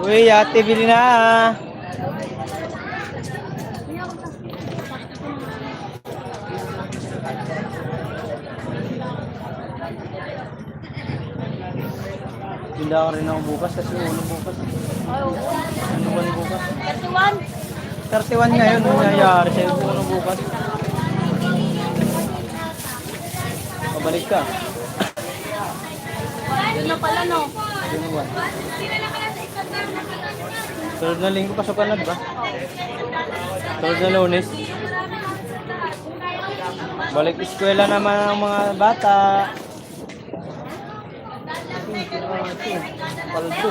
Uy, ate, bili na. Tinda ko rin ako bukas kasi ulo bukas. Oo. Ano ba bukas? 31. 31 ngayon, nangyayari sa'yo ulo bukas. Pabalik ka. Yun na pala, no? Sino ba? Sunod na linggo, pasukan na, diba? Sunod na Lunes. Balik eskwela naman ang mga bata. Paldo.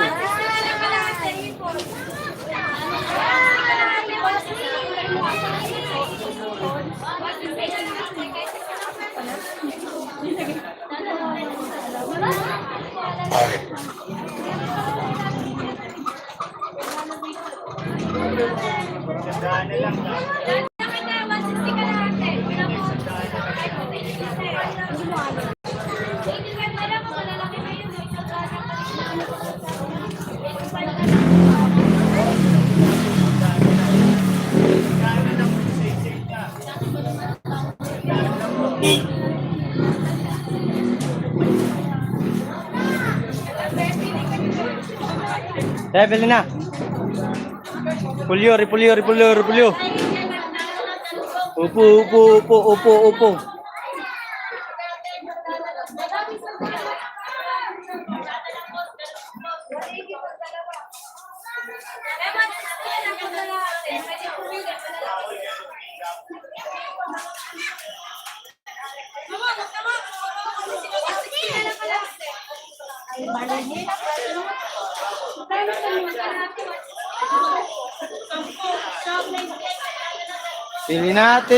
Bili na. Repulyo. Upo.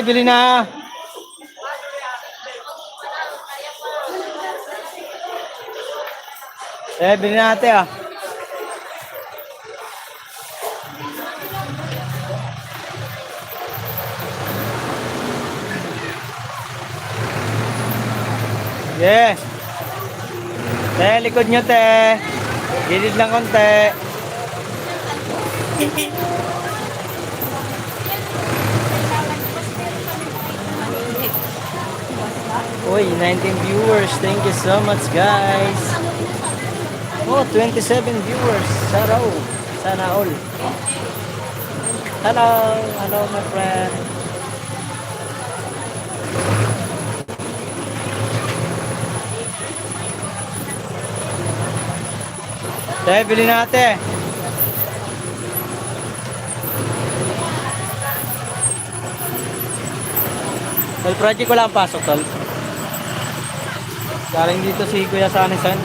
Bili na. Bili na ate ah. Yeah. Likod nyo te. Gilid lang konti. Uy, 19 viewers. Thank you so much, guys. Oh, 27 viewers. Sana all. Hello, my friend. Bili natin. Tol, project ko lang pasok, tol. Galing dito si Kuya Sanisan.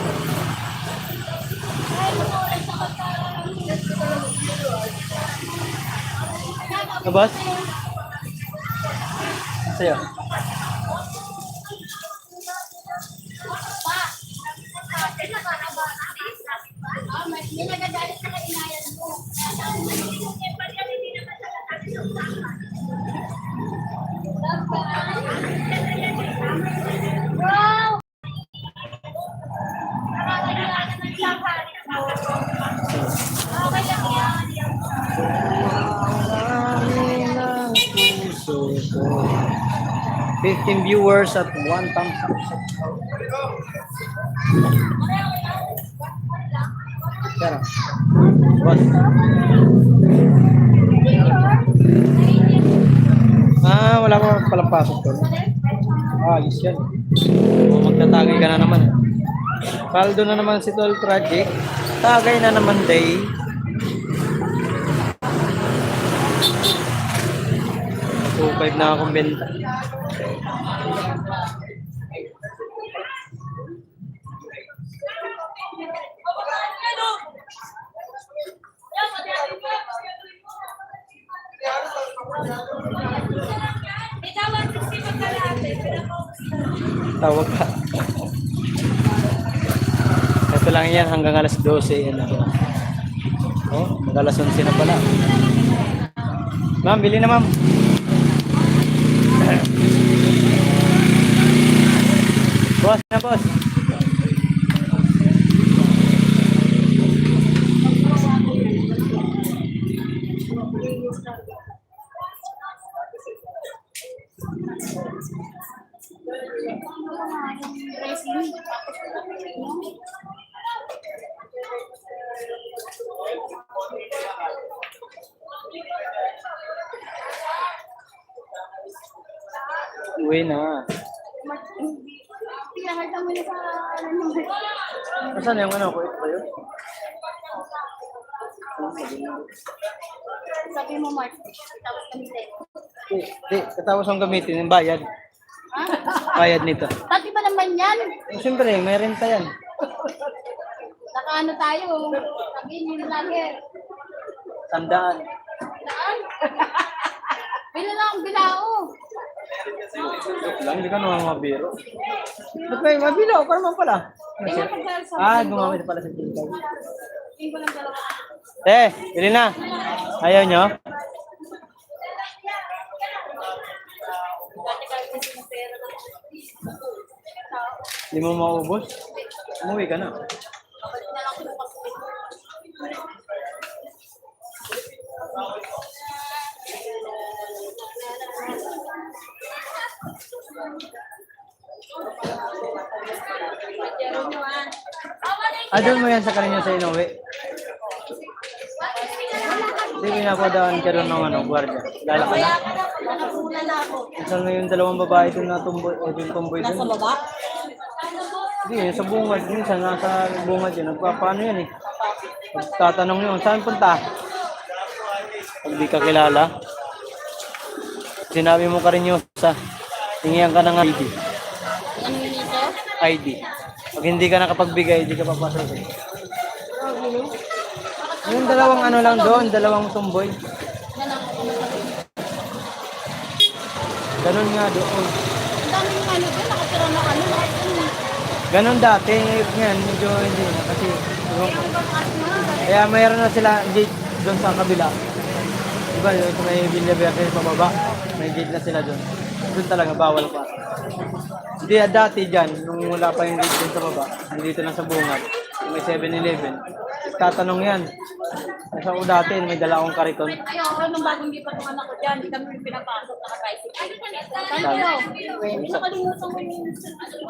Boss? Sa'yo. Okay lang yan. 15 viewers at 1 thumbs up. Pero, boss. Wala mo palang pasok to. Yes yan. Magtatagay ka na naman. Paldo na naman si Tol Project. Tagay na naman day. So, 5 na akong benta. Tawag ka. Ito lang yan hanggang alas 12. Yan. Oh, alas 11 na pala. Ma'am, bili na ma'am. Boss na boss. Dressing. Uwi na. Pinakita mo na sa ano. Nasaan yung ano ko? Ito ba yun? Sabi mo, Mark. Tapos kami Di, katapos ang gamitin, yung bayad. Ha? Bayad nito. Pati ba naman yan? Siyempre, may renta yan. Nakaano tayo. Sabihin nyo lagi. Tandaan. Saan? Bila lang ang bilao. Lang, hindi ka naman mabiro. Ba't may mabilo? Ako naman pala. Tingnan ko sa Gumamit pala sa tingkay. Tingnan ko lang dalawa. Bili na. Ayaw nyo? Dati kahit kasi ng pera lang. Hindi mo maubos? Umuwi ka na. Balik na lang ako ng pagkakas. Doon mo yan sa kanina sa inuwi. Hindi pinapadaan ka rin ng gwardiya. Lala ka na. Nanapunan na ako. Saan na yung dalawang babae doon na tumboy, o yung tumboy doon? Nasa baba? Hindi, sa bungad. Minsan nasa bungad yun. Nagpapaano yan eh. Tatanong yun, saan punta? Pag di ka kilala. Sinabi mo ka rin yun sa tingin ka ng ID. Ano yun ito? ID. Pag hindi ka nakapagbigay, hindi ka papasok. Yung dalawang ano lang doon, dalawang tumboy. Ganun nga doon. Ang dami yung ano doon, nakatira na ano. Ganun dati, ngayon medyo hindi na kasi kaya mayroon na sila gate doon sa kabila. Diba, yung sa may Villa Verde pababa, may gate na sila doon. Doon talaga bawal pa. Hindi dati dyan, nung wala pa yung gate doon sa baba, dito na sa bungad, may 7-Eleven. Tatanong yan. Nasa ko dati, may dala akong kariton. Ayoko, nung bagong di pa itong anak ko dyan, hindi kami pinapasok, naka-tricycle. Thank you. Nakalimutan ko yung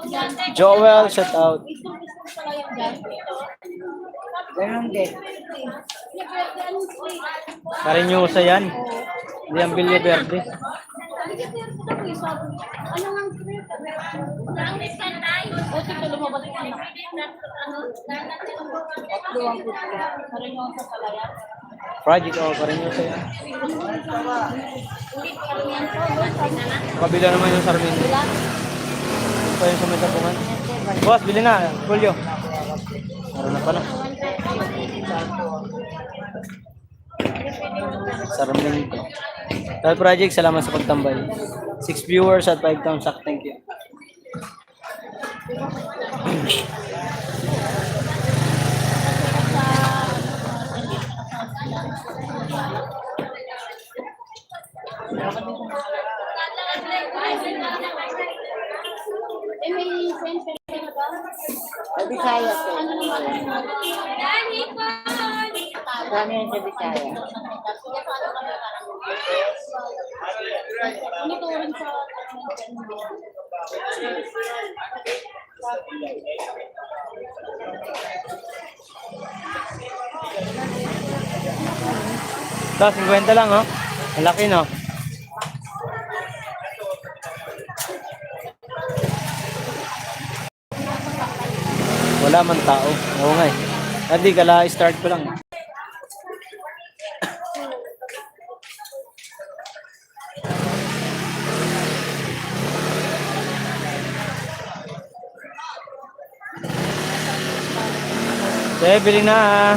dyan. Joel, shout out. Ito, gusto ko pala yung dyan. Ganun din. Ano sweet? Karinyosa yan. Hindi ang Villa Verde. Ano nga sweet? Ang sanay. O, sige, lumabas ka na. Tatluwang ko. Karinyosa pala yan. Project o karinyosa yan. Ulit pa rin yan to. Kabila naman yung Sarmiento. Wala. Ito yung sa may tapungan. Boss, bili na. Julio. Meron na pala. Sarmiento. Dahil project, salamat sa pagtambay. 6 viewers at 5 thumbs up. Thank you. May friends ka ba? Sa Bisaya po. Ano naman? Kami yan sa Bisaya. Ito rin sa Ito, 50 lang, oh. Malaki, no? Wala man tao. Oo nga eh. Hindi, start ko lang. Bili na.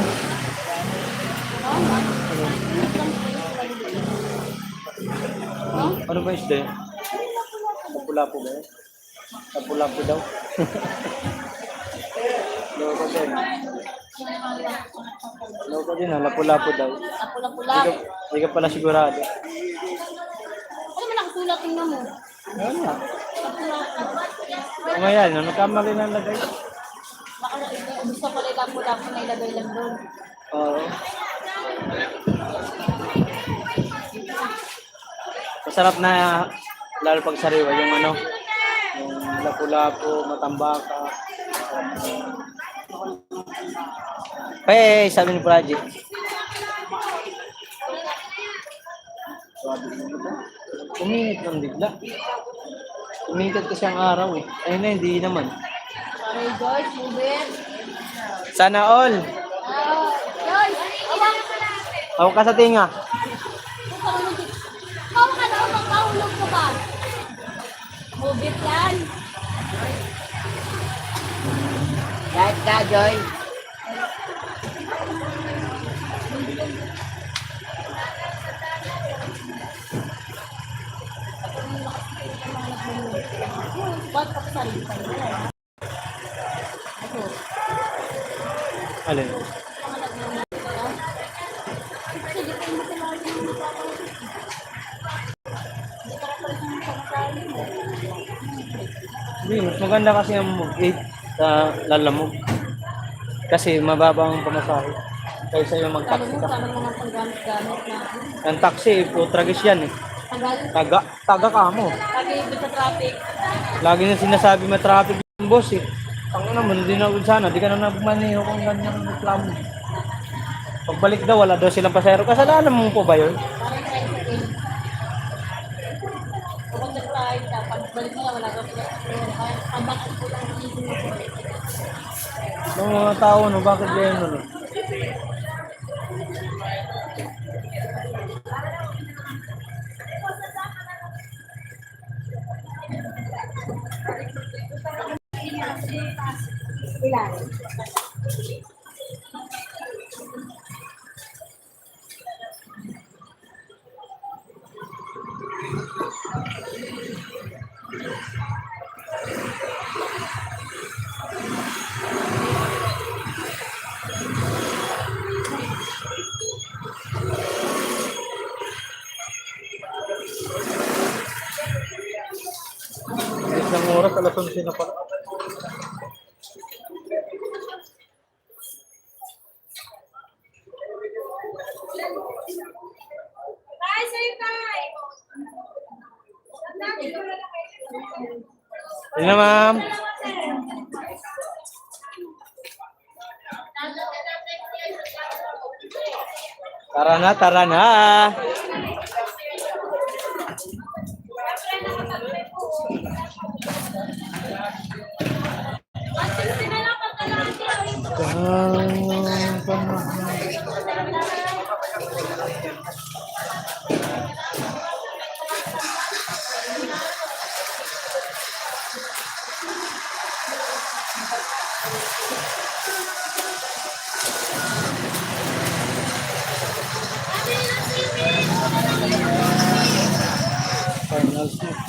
Ano ba isda? Lapu-lapu ba yun? Lapu-lapu daw. Loko din. Loko din ha, lapu-lapu daw. pula-pula. Hindi ka pala sigurado. Ano man nakasulat tingnan mo? Ano nga? Ano yan? Nagkamali na lagay. Baka gusto pala yung lapu-lapu na ilagay lang doon. Oo. Masarap na Lalo pag sariwa, yung ano, yung lapu-lapu, matambaka. Sabi ni Project. Uminit ng bigla. Uminit kasi ang araw eh. Ayun na, hindi naman. Sorry, George, move it. Sana all. George, awang. Hawak ka sa tinga. Hawak ka daw, magkahulog ka ba? Move it yan. Kahit ka, Joy. Ba't ka pa Alin? Hindi, mas maganda kasi ang mag-8 sa lalamog. Kasi mababang pamasahe. Kaysa yung mag-taxi ka. Sana mo ng paggamit-gamit na. Ang taxi, putragis yan eh. Tagal. Taga ka mo. Lagi ibig sa traffic. Lagi na sinasabi matraffic yung boss eh. Ang naman, hindi na sana. Di ka na nagmaneho kung ganyan ang reklamo. Pagbalik daw, wala daw silang pasero. Kasalanan mo po ba yun? Parang tricycle. Kapag nag-ride ka, pagbalik mo na, wala ka sila. Pabakit ko lang ang isip mo. Yung mga tao, no, bakit ganyan no? Isang oras, alas 11 na pala. Yun na, ma'am. Tara na, tara na. Final smoke.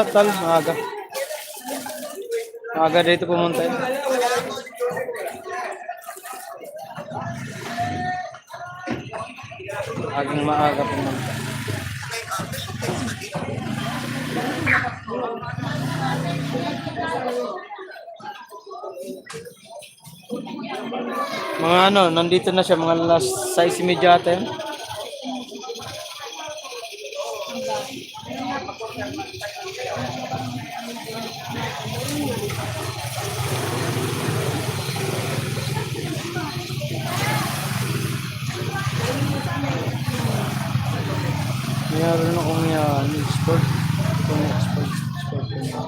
Tal, maaga. Maaga dito pumunta yun. Agang maaga pumunta. Mga ano, nandito na siya, mga last 6:30 ata yun. Mayroon akong yan, export. Kung export ko na.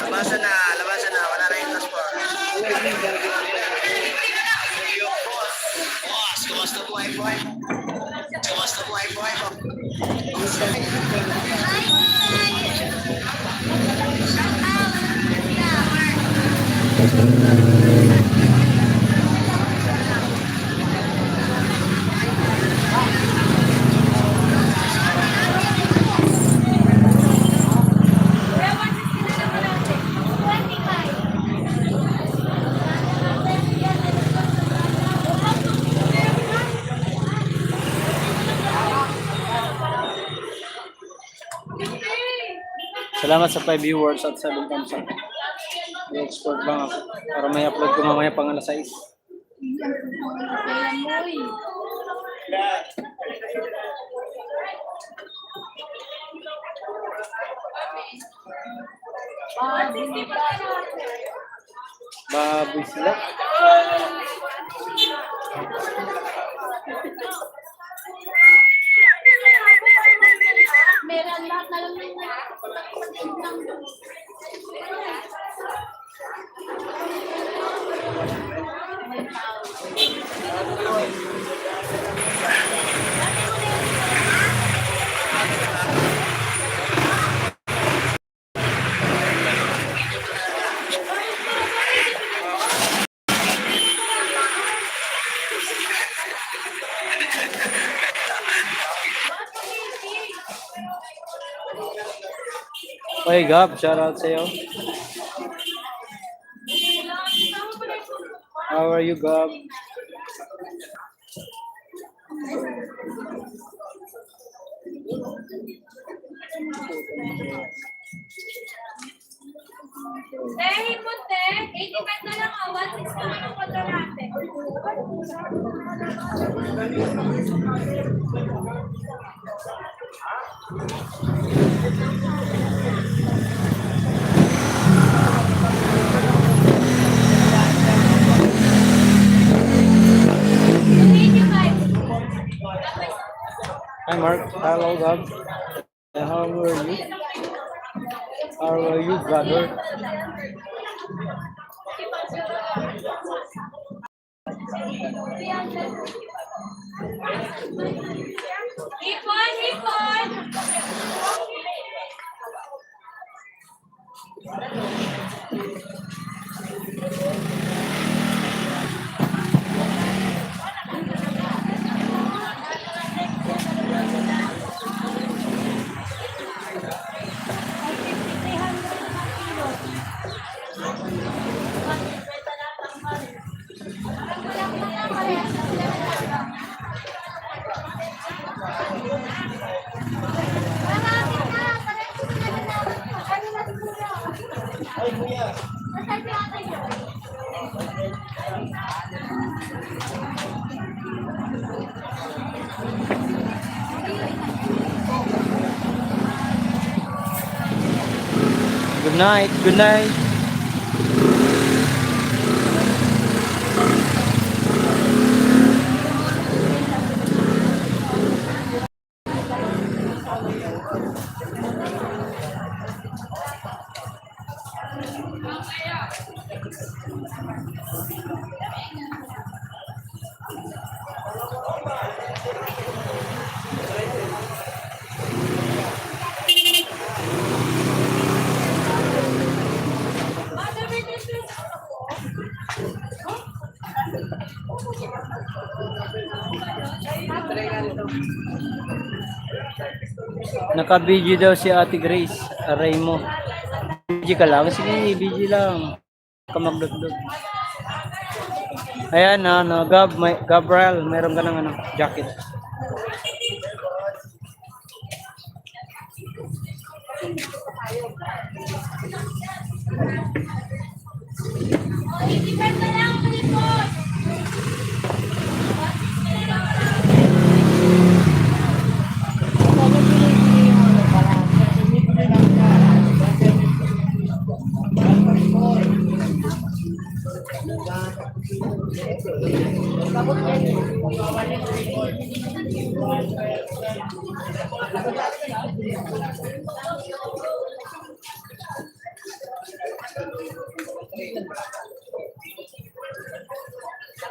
Labasan na, wala na yung transport. Boss, kumusta buhay, boy? Kumusta buhay, boy? Salamat sa 5 viewers at 7 thumbs up. I-export lang ako. Para may upload ko mamaya pang alas 6. Kailan mo eh. Baboy sila. Meron lahat na lang yung Oy, Gab, shout out sa'yo. How are you, Gab? Dahil mo, te, 85 na lang, 160 na lang ang natin. Hi, Mark. Hello, Gab. How are you? How are you, brother? Hipon, hipon! Good night. Good night. Naka-video daw si Ate Grace. Aray mo. Video ka lang. Sige, video lang. Kamagdagdag. Ayan, Gab, Gabriel, meron ka ng jacket.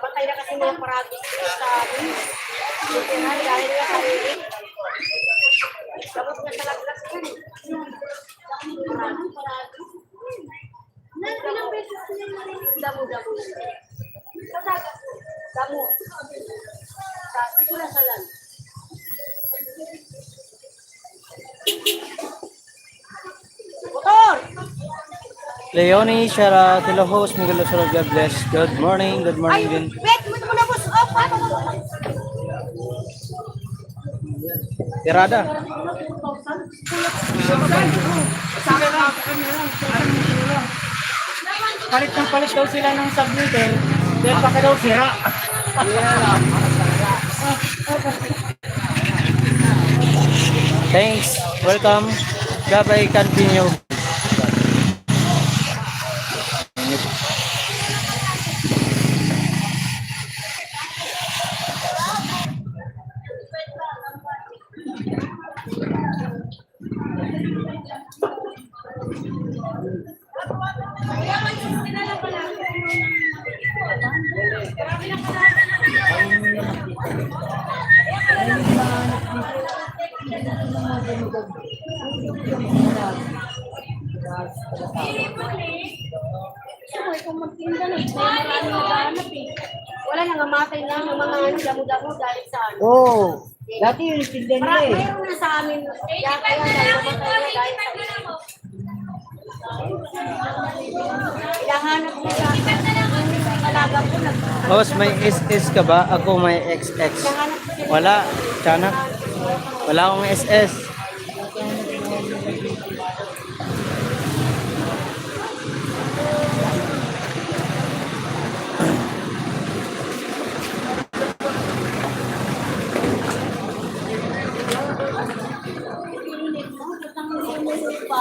Patay na kasi mga parati sa amin. Buti na, dahil nga sarili. Dapat nga sa laglas yan. Ilang beses niya narinig. Damo. Sa dagat. Damo. Siguro sa land. Motor! Leonie, shout out to the host. Miguel Lozano, God bless. Good morning din. Wait, mo na boss. Off. Tirada. Palit ng palit daw sila ng submeter. Dahil baka daw sira. Thanks. Welcome. Gabay continue. Kung magtinda na, marami naghahanap eh. Wala nang gamatay na ng mga damo-damo dahil sa ano. Oo. Dati yung tinda nila eh. Mayroon na sa amin. Kaya namatay na dahil sa ano. Hinahanap na sa akin. Talaga ko Boss, may SS ka ba? Ako may XX. Wala. Tiyanak. Wala akong SS.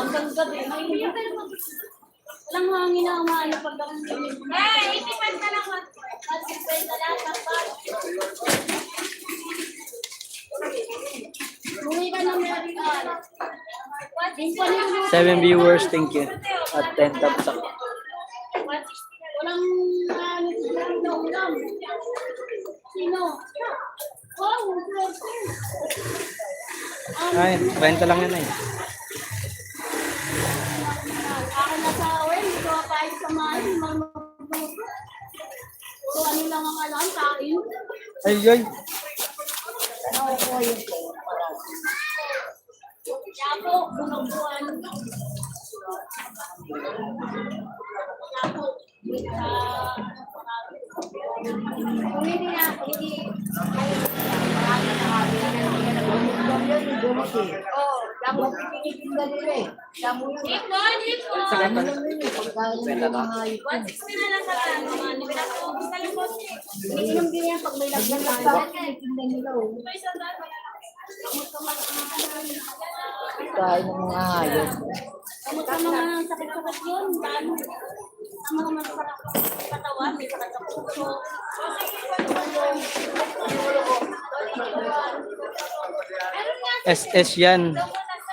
hanggang gabi. Walang hangin na umaano pag ako ganyan. Eh, 85 na lang. 85 na lang. Muli ka na meron ka. 7 viewers, thank you. At 10 taps ako. Walang ano na ulam. Sino? Wow, Ay, 20 lang yan ay. ako na sa away, hindi ko kahit samahin, so ano lang ang alam sa akin? Ay, ay. Kaya po, bunubuan. Kaya po, kung hindi na, hindi, Oo, damo pinitinda nila eh. Damo yun. Damo lang yun eh. Pagkain nila mga hayop. 160 na lang sa ano, ano, pinag-ubos na lang po. Iniinom din yan pag may lagyan ng bakit tinitinda nila oh. Pagkain ng mga hayop. Kamot ka mga sakit-sakit yun, paano? Ang mga masakit sa katawan, may sakit sa puso. SS yan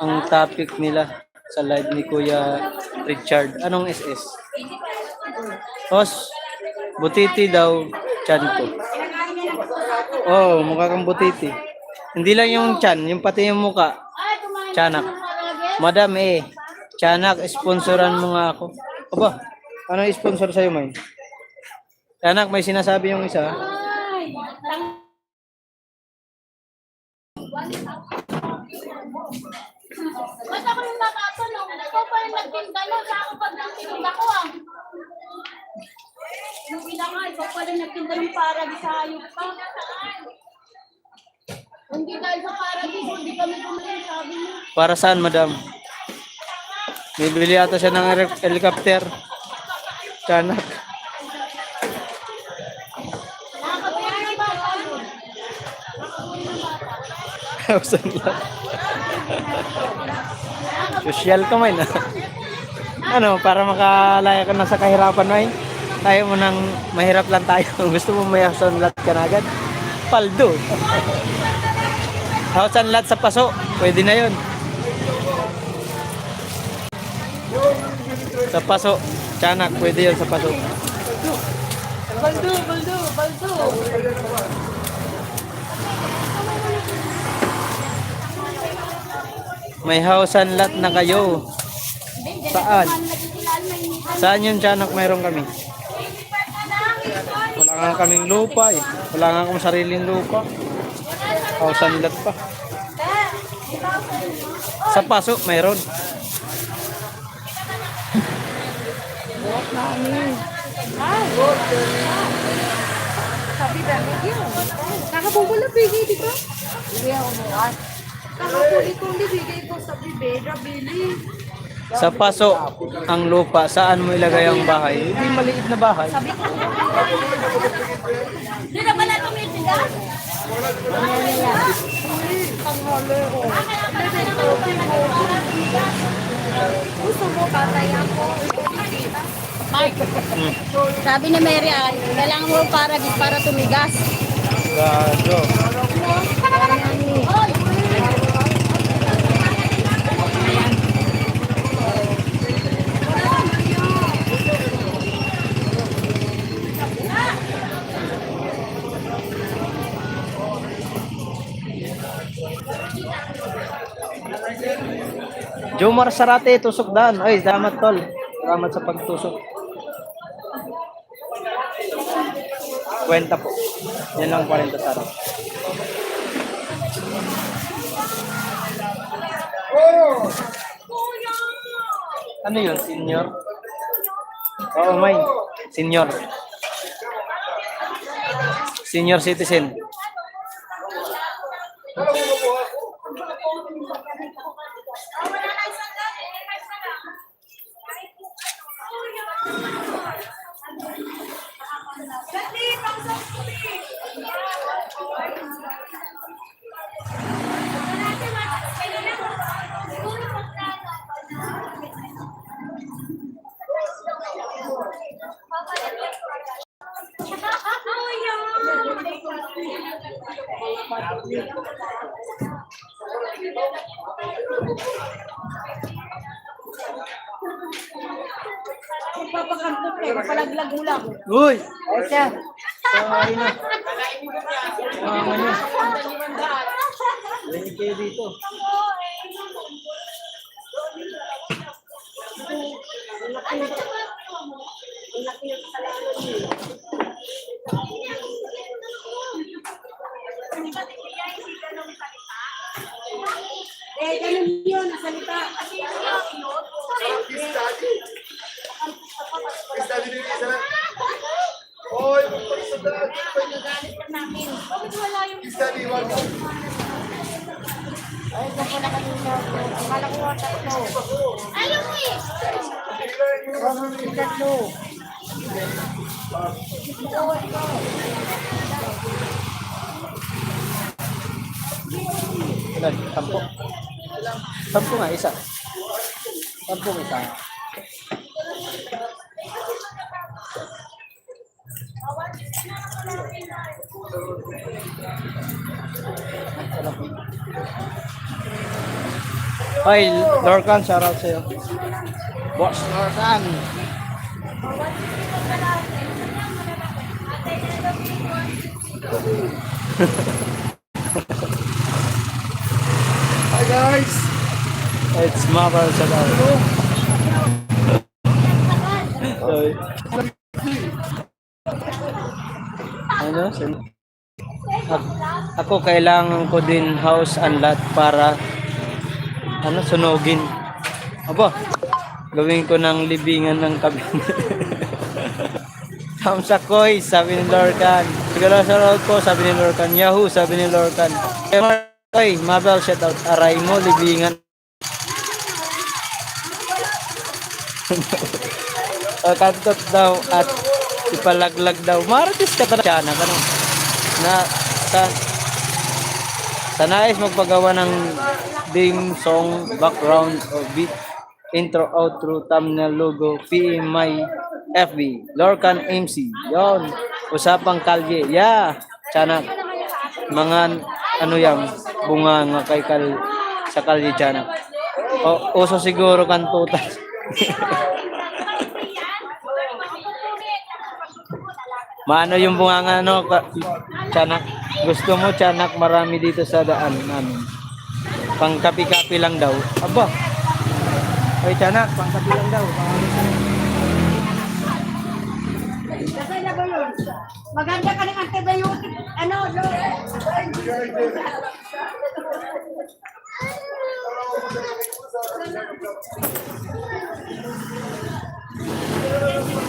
ang topic nila sa live ni Kuya Richard. Anong SS? Os, butiti daw, chan ko. Oh, mukha kang butiti. Hindi lang yung chan, yung pati yung mukha. Tiyanak. Madam tiyanak, sponsoran mo nga ako. Aba, ano sponsor sa'yo, May? Tiyanak, may sinasabi yung isa. Ay, ba't ako yung nakatanong? Ikaw pa yung nagtinda no? Sa ako pag nagtinda ko ah. Yung pinaka, ikaw pa rin nagtinda ng paradis sa hayop pa. Hindi dahil sa paradis, hindi kami kumain, sabi mo. Para saan, madam? Bibili ata siya ng helicopter. Tiyanak. Nakakabili ng bata mo. Nakakabili ng bata. Thousand lang. Social ka, May, na. Ano, para makalaya ka na sa kahirapan, May. Tayo mo nang mahirap lang tayo. Gusto mo may sunlat ka na agad? Paldo. Sunlat sa paso. Pwede na yun. Sa paso. Tiyanak, pwede yun sa paso. Baldo, baldo, baldo. May house and lot na kayo. Saan? Saan yung tiyanak mayroon kami? Wala nga kaming lupa eh. Wala nga akong sariling lupa. House and lot pa. Sa paso, mayroon. Sabi ba, yun. Nakabubula pigi, di ba? Hindi ako bukas. Kakakuli-kuli, bigay ko sa bibera, Billy. Sa paso ang lupa, saan mo ilagay ang bahay? Hindi maliit na bahay. Di na pala tumitigas? Gusto mo, patay ako. Mike, sabi ni Mary Ann, kailangan mo para tumigas. Gado. Jomar Sarate, tusok dan. Ay, salamat tol. Salamat sa pagtusok. Kwenta po. Yan lang 40 sarap. Ano yun, senior? Oo, may. Senior. Senior citizen. Papakantot kayo, palaglag mo lang. Uy! Ay, siya. Sorry na. Mama niya. Lagi kayo dito. Eh, ganun yun, nasalita. Ay, ito po na kanina. Akala ko ang tatlo. Ayaw mo eh! Tatlo. Ilan? 10. 10 nga, isa. 10 isa. Ay, Lorcan, shoutout sa'yo. Boss Lorcan. Hi guys! It's Marvel shoutout. Sorry. Ano? Ako kailangan ko din house and lot para sunugin. Aba, gawin ko ng libingan ng kabinet. Hamsakoy, sabi ni Lorcan. Siguro sa road ko, sabi ni Lorcan. Yahoo, sabi ni Lorcan. Oy, Mabel, shoutout. Aray mo, libingan. Kantot daw at ipalaglag daw. Marites ka talaga na ano? Na sa nais magpagawa ng theme song, background o beat, intro, outro, thumbnail, logo, PM my FB, Lorcan MC. Yon, usapang kalye. Yeah, tiyanak. Mga ano yan, bunga nga kay sa kalye tiyanak. O, uso siguro kantutas. Maano yung bunganga tiyanak? Gusto mo tiyanak marami dito sa daan namin. Pangkapi-kapi lang daw. Aba. Ay tiyanak, pangkapi lang daw. Kasi na ba yun? Maganda ka ng antibiotic. Ano, no?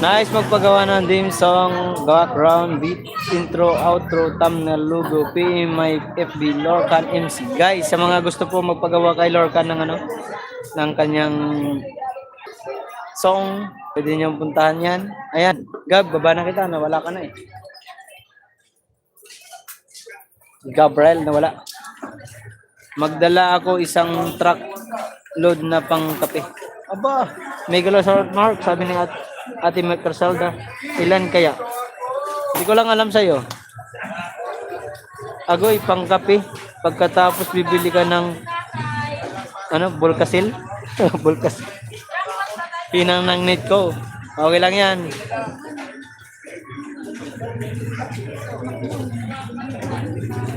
Nice magpagawa ng theme song, background, beat, intro, outro, thumbnail, logo, PM, my FB, Lorcan MC. Guys, sa mga gusto po magpagawa kay Lorcan ng ano, ng kanyang song, pwede niyong puntahan yan. Ayan, Gab, baba na kita, nawala ka na eh. Gabriel, nawala. Magdala ako isang truck load na pang kape. Aba, may galaw sa Mark, sabi ni Ate Mercasalda. Ilan kaya? Hindi ko lang alam sa'yo. Agoy, pang kape. Pagkatapos bibili ka ng ano, Bulkasil? Bulkasil. Pinang ng net ko. Okay lang yan.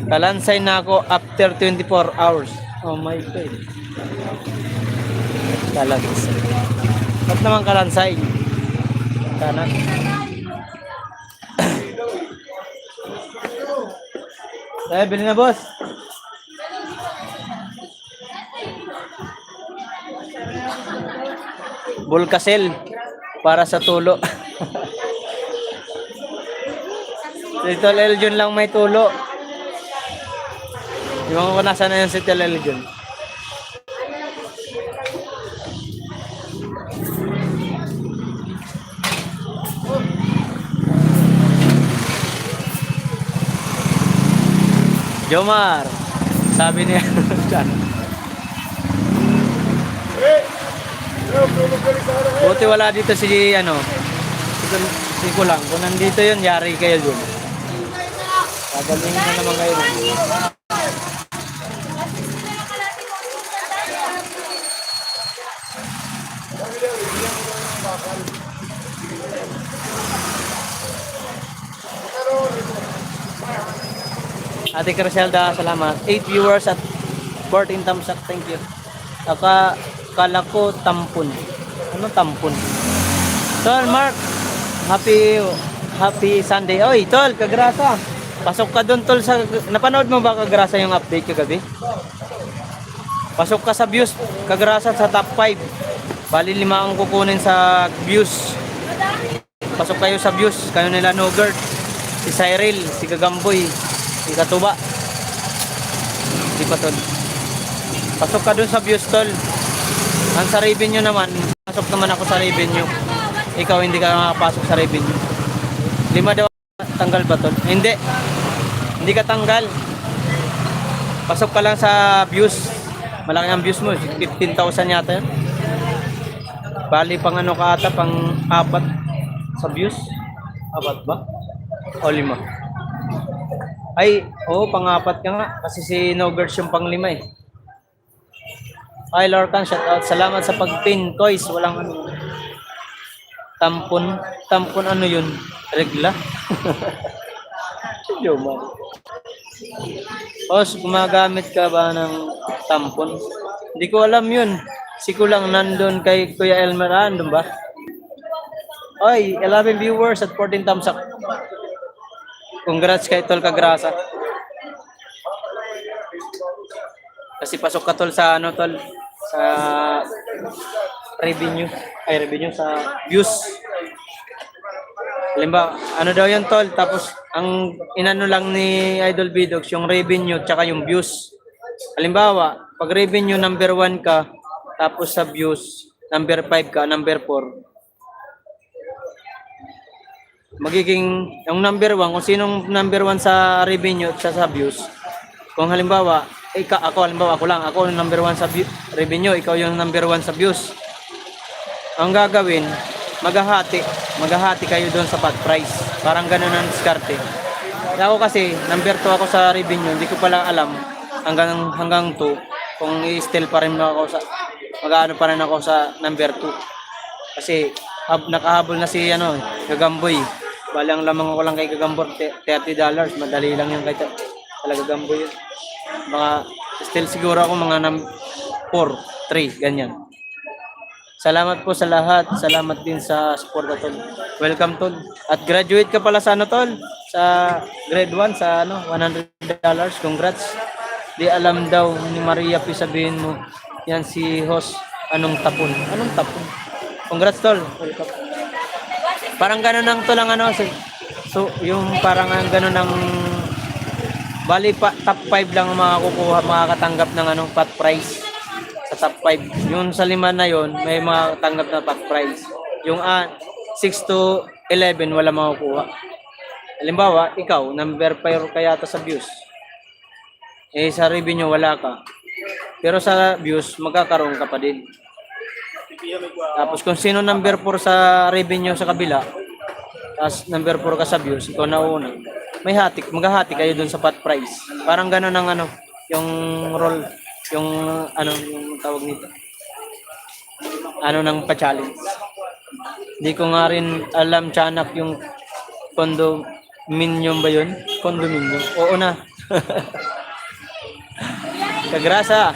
Kalansay na ako after 24 hours. Oh my God. Kalansay. Ba't naman kalansay? Sana. Tayo, bili na boss. Bulkasel para sa tulo. Dito Eljon lang may tulo. Yung ko nasa na yun si Eljon. Jomar, sabi niya. Buti wala dito si ano, si Kulang. Kung nandito yun, yari kayo dun. Tagalingin na naman kayo. Ate Criselda, salamat. 8 viewers at 14 thumbs up. Thank you. Kala ko tampon. Ano tampon? Tol, Mark. Happy Sunday. Oy, Tol, Kagrasa. Pasok ka doon, Tol. Napanood mo ba Kagrasa yung update kagabi? Pasok ka sa views. Kagrasa sa top 5. Bali 5 ang kukunin sa views. Pasok kayo sa views. Kayo nila Nogurt. Si Cyril. Si Gagamboy. Si Katuba. Di pa Tol. Pasok ka dun sa views, Tol. Ang sa revenue naman, pasok naman ako sa revenue. Ikaw hindi ka makapasok sa revenue. 5 daw tanggal ba, Tol? Hindi. Hindi ka tanggal. Pasok ka lang sa views. Malaki ang views mo. 15,000 yata yun. Bali pang ano ka ata, pang 4 sa views. 4 ba? O 5. Ay, oo, pang-4 ka nga. Kasi si Nogers yung pang-5 eh. Hi, Lorcan, shout out. Salamat sa pag-pin, Kois. Walang ano. Tampon. Tampon ano yun? Regla? Yoman. Os, gumagamit ka ba ng tampon? Hindi ko alam yun. Si Kulang nandun kay Kuya Elmer. Andun ba? Oy, 11 viewers at 14 thumbs up. Congrats kay Tol Kagrasa. Kasi pasok ka Tol sa ano Tol, sa revenue, sa views. Halimbawa, ano daw yun Tol, tapos ang inano lang ni Idol Bidogs yung revenue tsaka yung views. Halimbawa, pag revenue number 1 ka, tapos sa views number 5 ka, number 4. Magiging yung number 1, kung sinong number 1 sa revenue at sa views. Kung halimbawa, ako number 1 sa revenue, ikaw yung number 1 sa views. Ang gagawin, maghahati kayo doon sa pot price. Parang ganun ang diskarte. Ako kasi, number 2 ako sa revenue, hindi ko pala alam hanggang 2 kung i-still pa rin ako sa mag-aano pa rin ako sa number 2. Kasi nakahabol na si Gagamboy. Bali ang lamang ko lang kay Gagamboy $30. Madali lang yung kay Gagamboy yun. Mga still siguro ako mga 4, 3 ganyan. Salamat po sa lahat. Salamat din sa support Tol. Welcome Tol. At graduate ka pala sa Tol? Sa grade 1 sa $100. Congrats. Di alam daw ni Maria P, sabihin mo. Yan si host. Anong tapon? Congrats Tol. Welcome. Parang gano'n ang to lang ano. So, yung parang ang gano'n ang bali pa, top 5 lang ang makakukuha, makakatanggap ng anong pot price sa top 5. Yung sa 5 na yon may makatanggap na pot price. Yung 6 to 11 wala makukuha. Halimbawa, ikaw, number 5 ka yata sa views. Eh, sa revenue wala ka. Pero sa views, magkakaroon ka pa din. Tapos kung sino number 4 sa revenue sa kabila, tapos number 4 ka sa views, ikaw na una. May maghahati kayo dun sa pot price. Parang gano'n ang ano, yung role, yung ano, yung tawag nito. Ano nang pa-challenge. Hindi ko nga rin alam, Tiyanak, yung condominium ba yun? Condominium. Oo na. Kagrasa.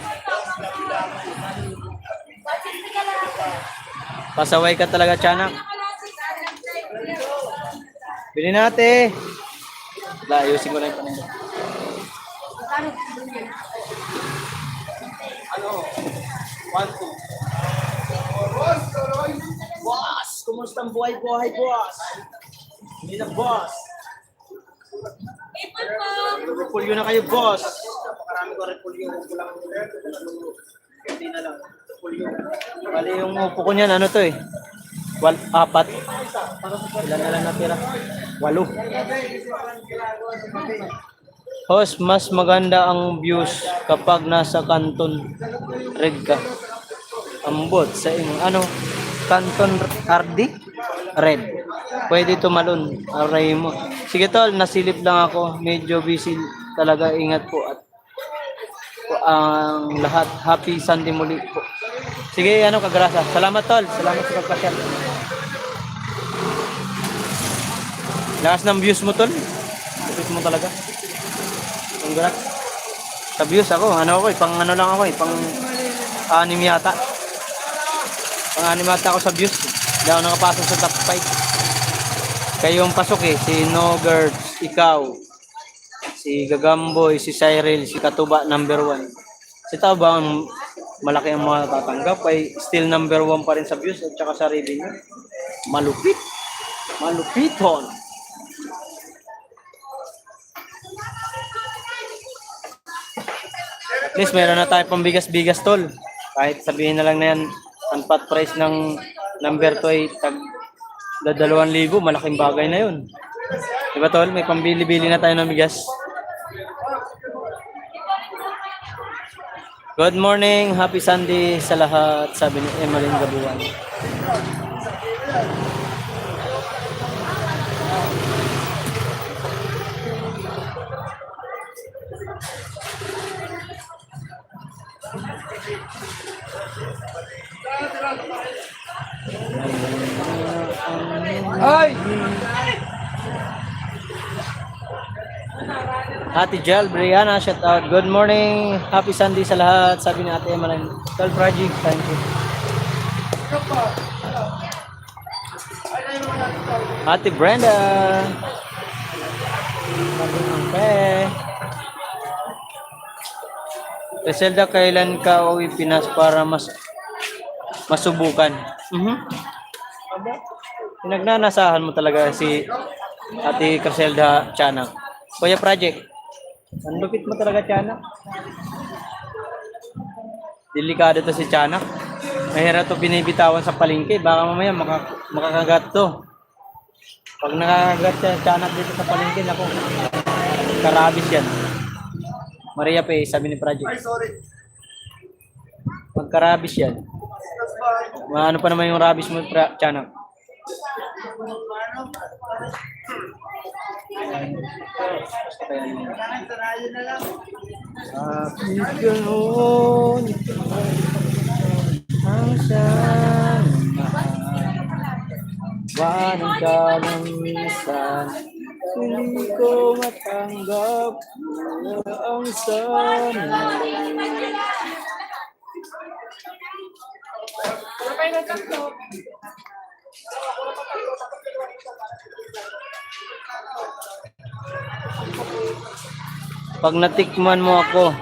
Pasaway ka talaga, Tiyanak. Bili natin. Ayusin ko na yung panahon. Ano? 1, 2. Boss! Kumusta ang buhay-buhay, boss? Hindi na, boss. Repulyo na kayo, boss. Napakarami ko repulyo. Kulang hindi na lang. Repulyo. Bali yung upo ko niyan, ano to eh? 4. Ilan na lang natira? 8. Host, mas maganda ang views kapag nasa Canton Red ka. Ambot sa ano? Canton RD? Red. Pwede tumalon. Aray mo. Sige tol, nasilip lang ako. Medyo busy talaga. Ingat po at ang lahat. Happy Sunday muli po. Sige, ano Kagrasa. Salamat tol. Salamat sa pagpasyal. Lakas ng views mo tol. Views mo talaga. Congrats. Sa views ako, ano ako pang ano lang ako pang 6 yata. Pang 6 yata ako sa views. Hindi ako nakapasok sa top 5. Kayong pasok si Nogert, ikaw, si Gagamboy, si Cyril, si Katuba, number 1. Si Taba, malaki ang mga tatanggap, ay still number 1 pa rin sa views at saka sa revenue. Malupit. Malupiton. At least meron na tayo pang bigas-bigas tol. Kahit sabihin na lang na yan, ang pot price ng number 2 ay tag 2,000, malaking bagay na yun. Diba tol? May pambili-bili na tayo ng bigas. Good morning, happy Sunday sa lahat, sabi ni Emeline Gabuan. Ay! Ate Jel, Brianna, shout out. Good morning. Happy Sunday sa lahat. Sabi ni Ate Emeline. Tol Project, thank you. Ate Brenda. Okay. Griselda, kailan ka uwi Pinas para masubukan? Pinagnanasahan mo talaga si Ate Griselda Tiyanak. Kuya Project, ang lupit mo talaga Tiyanak. Delikado to si Tiyanak. Mahirap to binibitawan sa palengke. Baka mamaya makakagat to. Pag nakakagat siya Tiyanak dito sa palengke, naku, karabis yan. Maria Pe, sabi ni Project. Magkarabis yan. Ano pa naman yung rabis mo, Tiyanak? Bakit gano'n ang sana wanang ka ng minsan hindi ko matanggap ang sana. Pag natikman mo ako,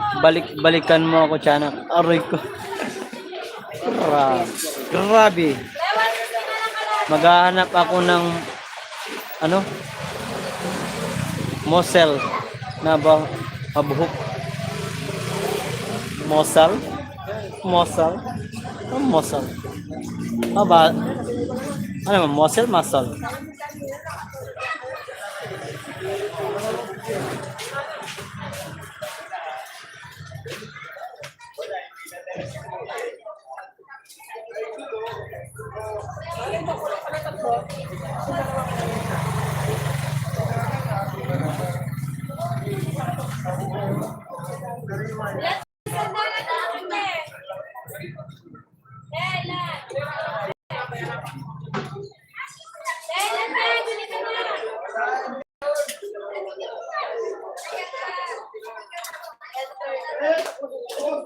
balikan mo ako, Tiyanak. Aray ko. Grabe. Maghahanap ako ng ano? Mosel na mabuhok. Mosel? Mosel? Ano mosel? Ba? Ano ba? Mosel? Masal?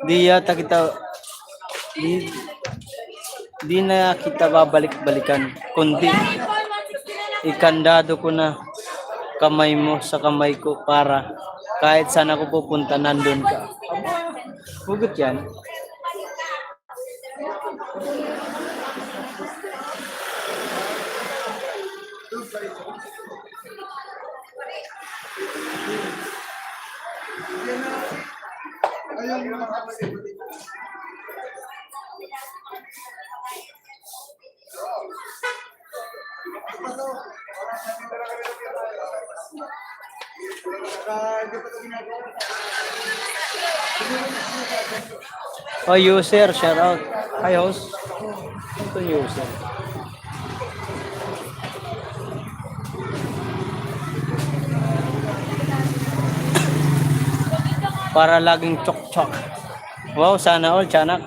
Di yata kita di, di na kita babalik-balikan kundi ikandado ko na kamay mo sa kamay ko para kahit saan ako pupunta nandun ka. Hugot yan. Oh, user, shout out. Hi, host. Ito user. Para laging chok-chok. Wow, sana all, tiyanak.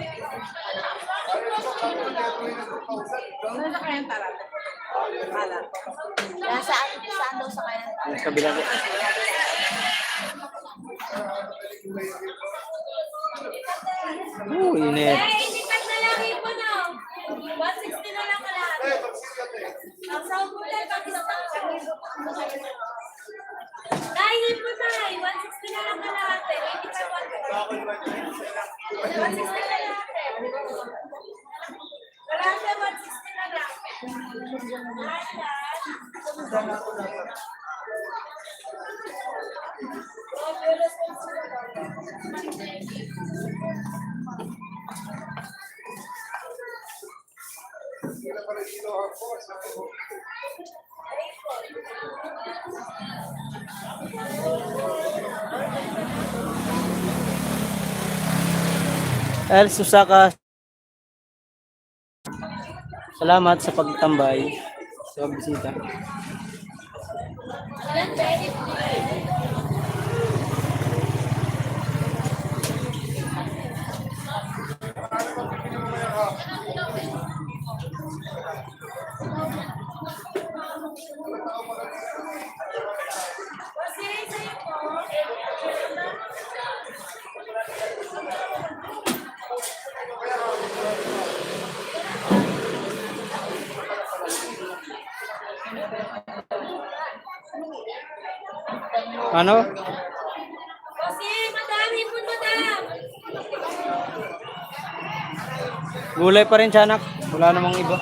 Saan daw sa kanya? Kabila ko. Init. Inikat na lang po na. 160 na lang kalahati. Ang from Bulay, Pakistan. Dahil po tayo, 160 na lang kalahati. 160 na lang. Kalahati, 160 na lang. El Susaka, salamat sa pagtambay, sa pagbisita. Ano? Kasi madami po madam. Gulay pa rin, tiyanak. Wala namang iba.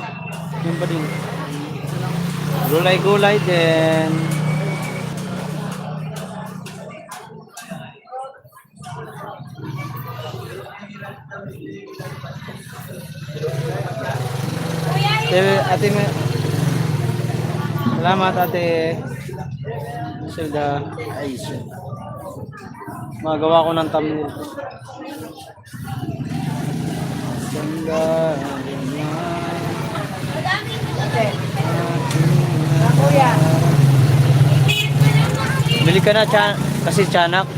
Yun pa din. Gulay-gulay din. Ate, salamat ate. Silda. Ayos. Magawa ko ng thumbnail. Silda. Madami po Kuya. Bili ka na kasi tiyanak.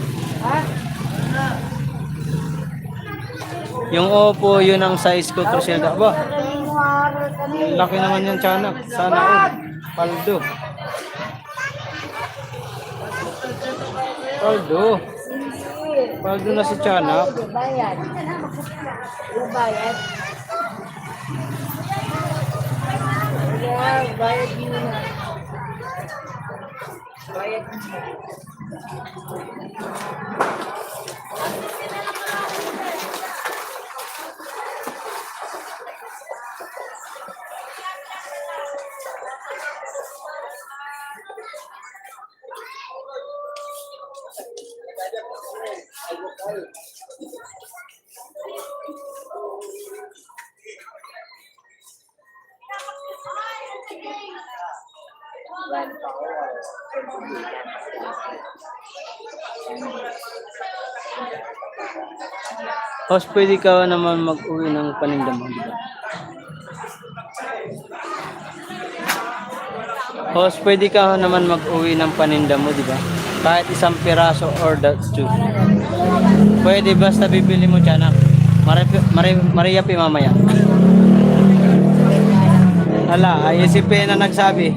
Yung opo, yun ang size ko, Criselda. Ba? Laki naman yung tiyanak. Sana all. Paldo. Paldo. Paldo na si tiyanak. Bayad. Bayad. Yeah, bayad yun na. Bayad yun na. Host, pwede ka naman mag-uwi ng paninda mo, di ba? Host, pwede ka naman mag-uwi ng paninda mo, di ba? Kahit isang piraso or that's two. Pwede, basta bibili mo tiyanak. Maria Pi mamaya. Hala, ay si Pe na nagsabi.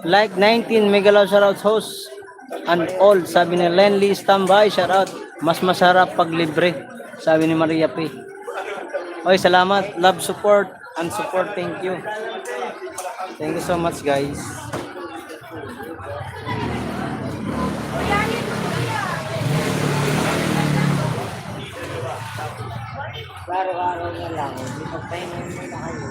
Like 19 Megalaw shoutout host and all, sabi ni Lenly standby shoutout. Mas masarap pag libre, sabi ni Maria P. Oy, salamat, love, support and support, thank you. Thank you so much guys. Araw-araw na lang. Hindi pagpahingan mo na kayo.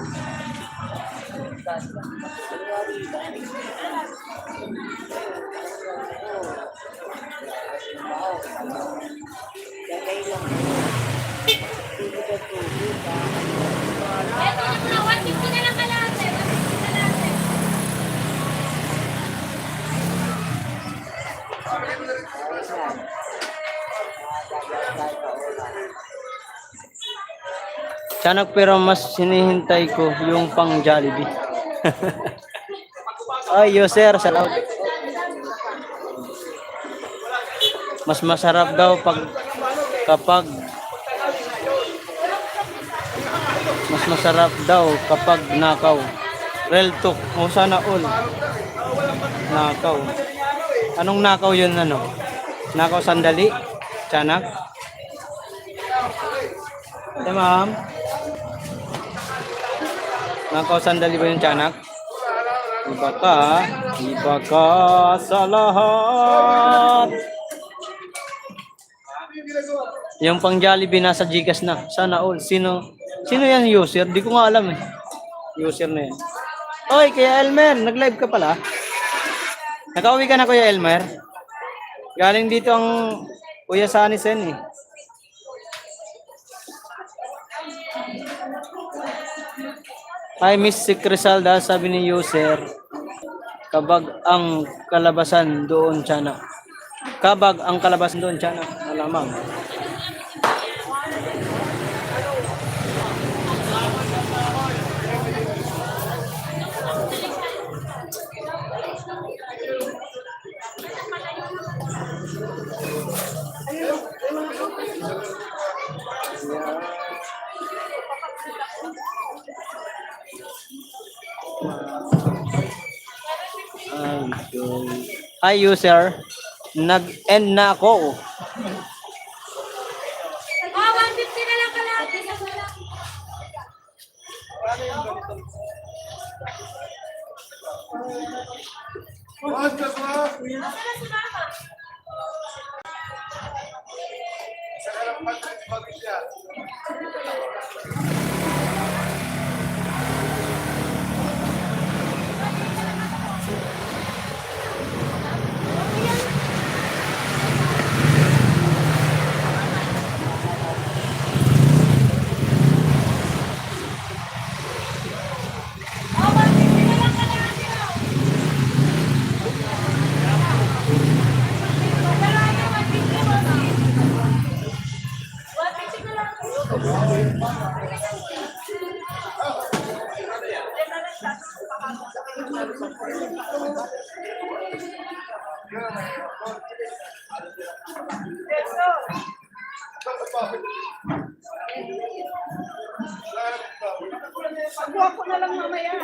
Lagay lang. Tubig at tubig. Eto na, 150 na lang kalate. 150 na lang. Tiyanak, pero mas sinihintay ko yung pang Jollibee. Ay, yo sir, salamat. Mas masarap daw kapag mas masarap daw kapag nakaw. Real talk, o sana all. Nakaw. Anong nakaw yun ano? Nakaw sandali? Tiyanak? Ate ma'am? Nakaw sandali ba yung tiyanak? Iba ka sa lahat. Yung pang Jollibee nasa Gcash na. Sana all. Sino yan user? Di ko nga alam eh. User na yan. Oy, Kuya Elmer, nag-live ka pala? Nakauwi ka na, Kuya Elmer? Galing dito ang Kuya Sunny Sen eh. Hi, Miss Sick Rizalda, sabi ni user, kabag ang kalabasan doon, tiyanak. Kabag ang kalabasan doon, tiyanak. Alamang. Hi user, nag-end na ako. 150 na lang kalate. Follow up ko na lang mamaya.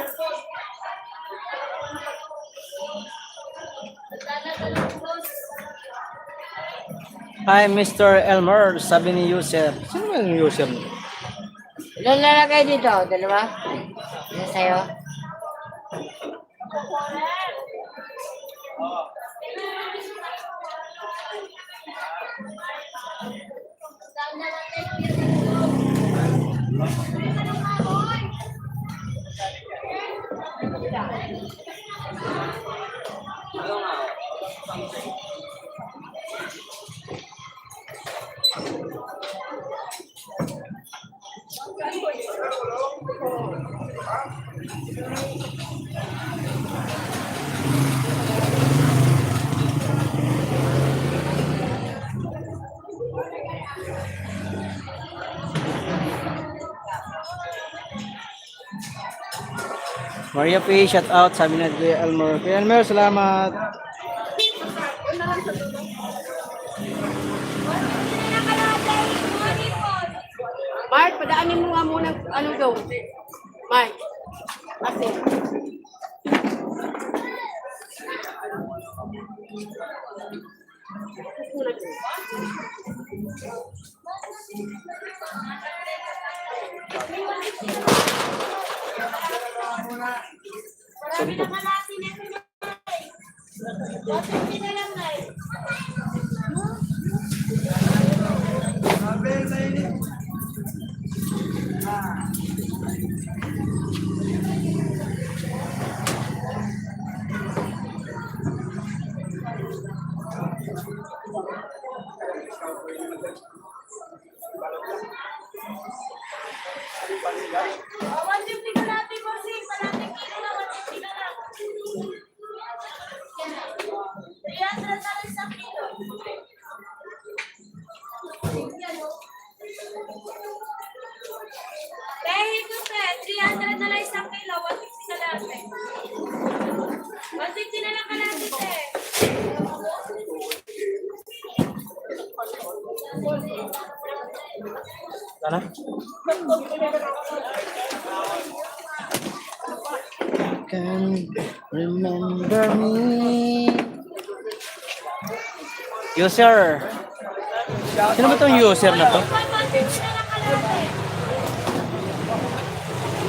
Hi, Mr. Elmer, sabi ni user. Sino ba yung user mo? Ilan lalagay dito? Dalawa? Isa sa'yo? Maria P, shout out, sabi na Kuya Elmer. Kuya Elmer, salamat. Mark, padaanin mo nga muna ano daw. Mark. Kasi. Dahil ito, 300 na lang isang kilo, 150 na lang. 150 na lang kalahati, eh. Sana? Can remember me. User. Sino ba itong user na to? 150 na lang kalahati.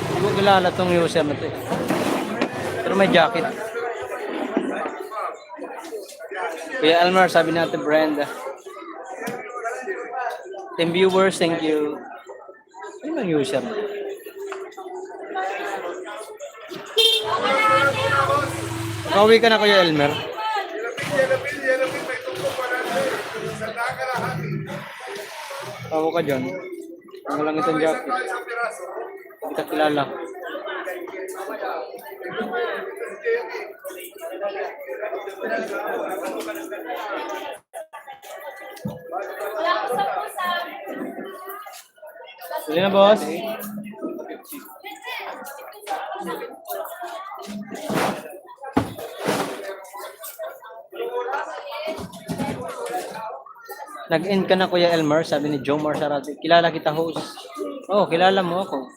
Hindi ko kilala itong user na to eh. Pero may jacket. Kuya Elmer, sabi natin Brenda. 10 viewers, thank you. Sino ang user na to? Nakauwi ka na Kuya Elmer? Tawo ka dyan. Ang lang itong jacket. Hindi kita kilala. Wala ko sa pusa. Sige na, boss. Nag-end ka na Kuya Elmer, sabi ni Jomar Sarati. Kilala kita host. Oh, kilala mo ako.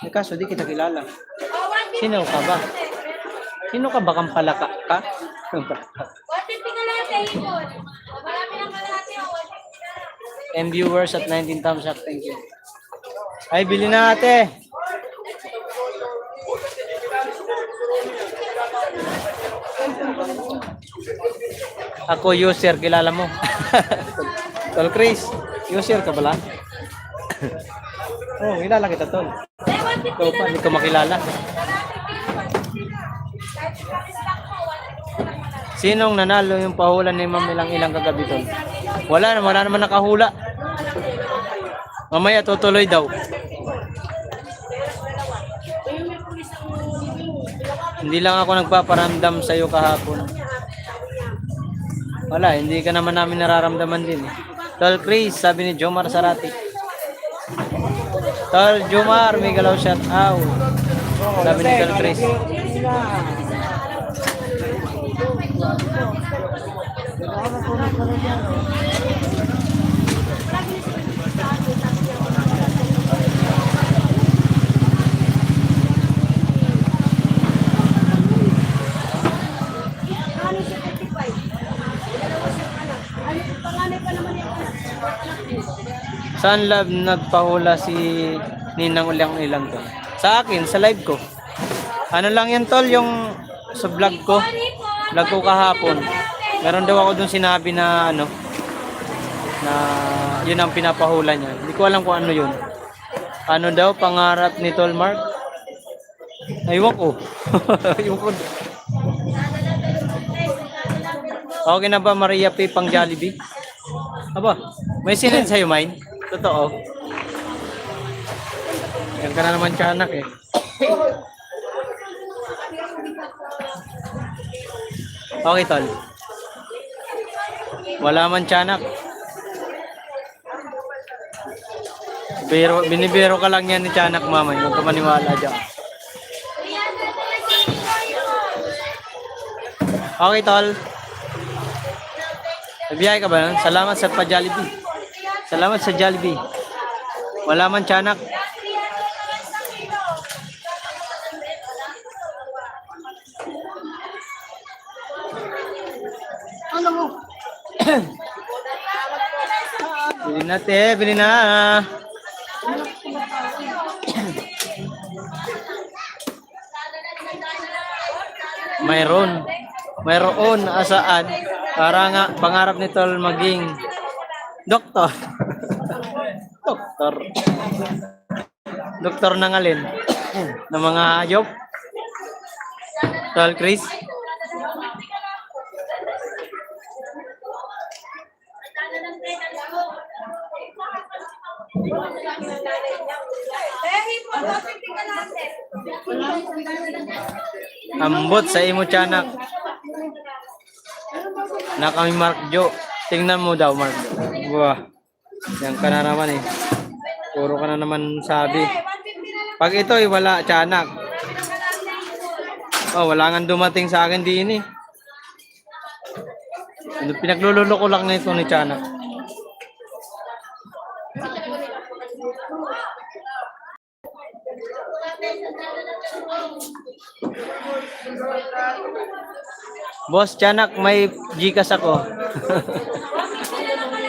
Eh, kaso di kita kilala. Sino ka ba? Sino ka ba kang palaka ka? 150 na lang sa ibon. Marami ng kalahati, 150 na lang. M viewers at 19 thumbs up. Thank you. Ay, bili na ate. Ako user, kilala mo. Tol Chris, user ka pala? Oh, kilala kita tol. Ikaw pa, hindi ko makilala. Sinong nanalo yung pahulan ni Ma'am ilang kagabi tol? Wala naman nakahula. Mamaya tutuloy daw. Hindi lang ako nagpaparamdam sa iyo kahapon. Wala, hindi ka naman namin nararamdaman din eh. Tol Chris, sabi ni Jomar Sarati. Tol Jomar, may galaw shout out. Sabi ni Tol Chris. Saan love nagpahula si Ninang Ulang ilang to? Sa akin, sa live ko. Ano lang yan tol, yung sa vlog ko. Vlog ko kahapon. Meron daw ako dun sinabi na ano, na yun ang pinapahula niya. Hindi ko alam kung ano yun. Ano daw, pangarap ni Tol Mark? Aywan ko. Aywan ko. Okay na ba Maria P. pang Jollibee? Aba, may sinend sa'yo, Mine? Totoo. Yan ka na naman tiyanak eh. Okay, Tol. Wala man tiyanak. Binibiro ka lang yan ni tiyanak, mama. Huwag ka maniwala dyan. Okay, Tol. Nabiyay ka ba nun? Salamat sa pa-Jollibee. Salamat sa Jollibee. Wala man tiyanak. Ano mo? Bili na, te. Bili na. Mayroon. Mayroon. Asaan? Para nga, pangarap ni Tol maging doktor. Doktor. Doktor ng alin? Ng mga hayop? Tol Chris? Ambot sa imo tiyanak. Na kami Mark Jo. Tingnan mo daw Mark Jo. Wah. Yan ka na naman eh. Puro ka na naman sabi. Pag ito ay wala tiyanak. Oh, wala nga dumating sa akin din eh. Pinaglululo ko lang na ito ni tiyanak. Boss, tiyanak, may Gcash ako.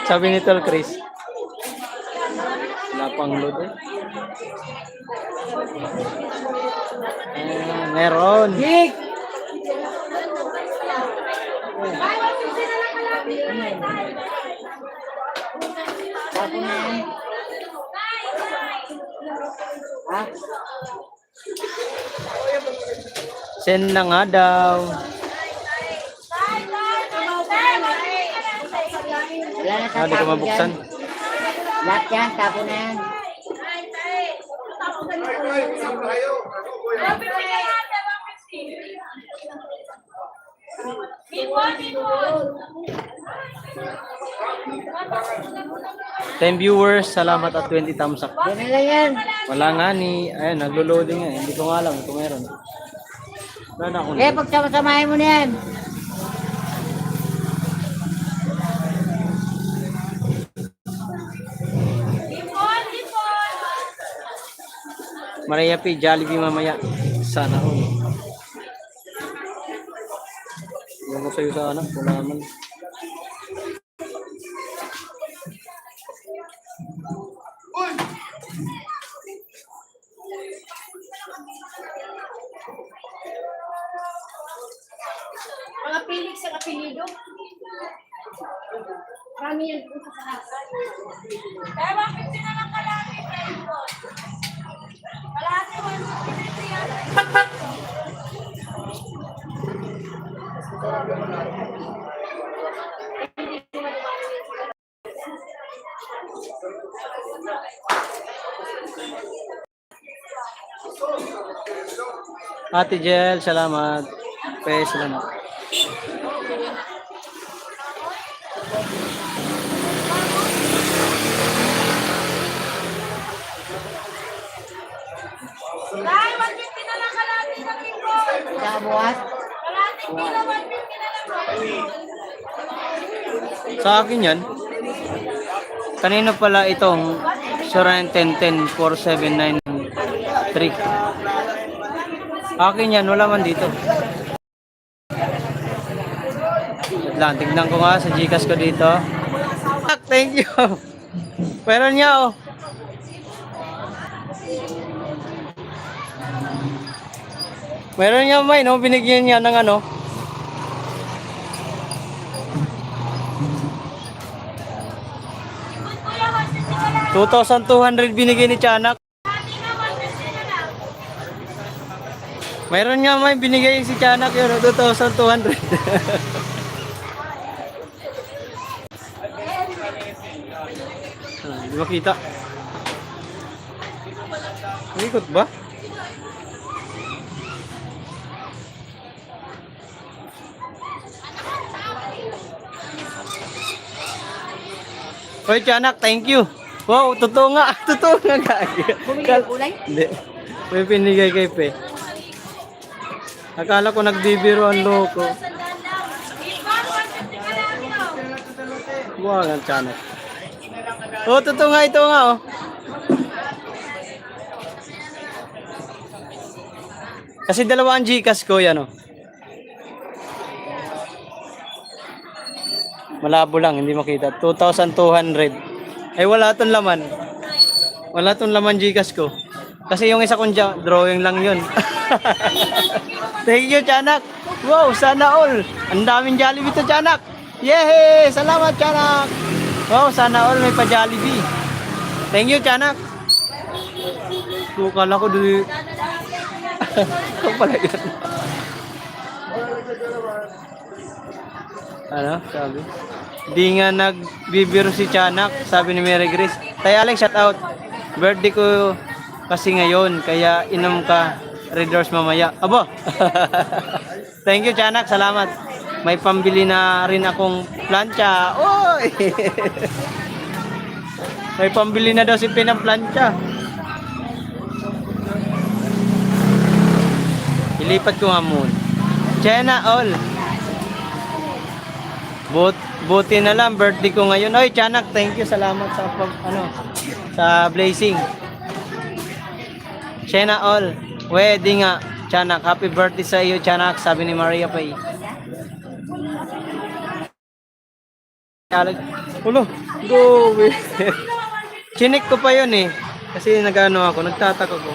Sabi ni Tol Chris. Wala pang load eh. Meron. Big! Tapos na yan. Ha? Send na nga daw. Wala na Ah, di ko mabuksan. Lahat yan, tapo na yan. Ten viewers, salamat at 20 thumbs up. Yan na lang yan. Wala nga ni, ayun, naglo-loading nga. Hindi ko nga alam kung meron. Wala na akong Eh, pagsama-samahin mo na yan. Maria P. Jollibee mamaya. Sana all. Iwan ko sa'yo sa anak. Wala naman. Mga Felix ang apelido. Marami yan kung sa kasal. Kaya 150 na lang kalaki. Kalahati 150 yan. Ate Jel, salamat. Salamat. Dahil 150 na lang kalahati ng linggo. Sa buwas. Kalahati kilo 150 na lang. Sa akin yan. Kanino pala itong Soren 1010-4793. Akin yan, wala man dito. Wait lang, tignan ko nga sa Gcash ko dito. Thank you. Meron niya, oh. Meron niya, may, no? Binigyan niya ng ano. $2,200 binigay ni Tiyanak. Meron nga may binigay si Tiyanak yun, 2,200. Di makita. Ikot ba? Hoy, Tiyanak, thank you. Wow, totoo nga. Totoo nga, gagi. Bumili ng kulay? Hindi. May pinigay kay Pe. Akala ko nagbibiro ang loko. Wow, ang Tiyanak. Oh, totoo nga, ito nga, oh. Kasi dalawa ang Gcash ko, yan, oh. Malabo lang, hindi makita. 2,200. Ay, wala tong laman. Wala tong laman Gcash ko. Kasi yung isa kong drawing lang yun. Thank you, Tiyanak. Wow, sana all. Ang daming Jollibee to, Tiyanak. Yehey! Salamat, Tiyanak. Wow, sana all may pa-Jollibee. Thank you, Tiyanak. Kala ko doon. Ikaw pala yun. Ano? Sabi? Di nga nagbibiro si Tiyanak, sabi ni Mary Grace. Tay Alex, shout out. Birthday ko kasi ngayon, kaya inom ka Red Doors mamaya. Abo! Thank you, Tiyanak. Salamat. May pambili na rin akong plancha. Oy! May pambili na daw si Pinang plancha. Ilipat ko nga muna. Chena all. Buti na lang, birthday ko ngayon. Oy, Tiyanak, thank you. Salamat sa sa blessing. Chena all. Wedding nga, Tiyanak. Happy birthday sa iyo, Tiyanak. Sabi ni Maria Pay. Ulo, go. Chinik ko pa yun eh. Kasi nagano ako, nagtataka ko.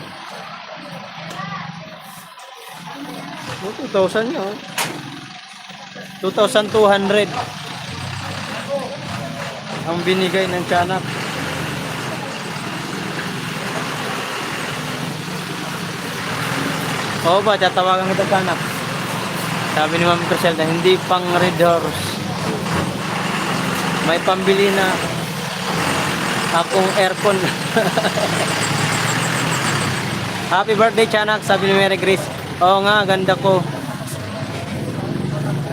2,000 yun. 2,200 ang binigay ng Tiyanak. Oo ba, tatawagan kita, Tiyanak. Sabi ni Ma'am Criselda, hindi pang Red Horse. May pambili na akong aircon. Happy birthday, Tiyanak, sabi ni Mary Grace. Oo nga, ganda ko.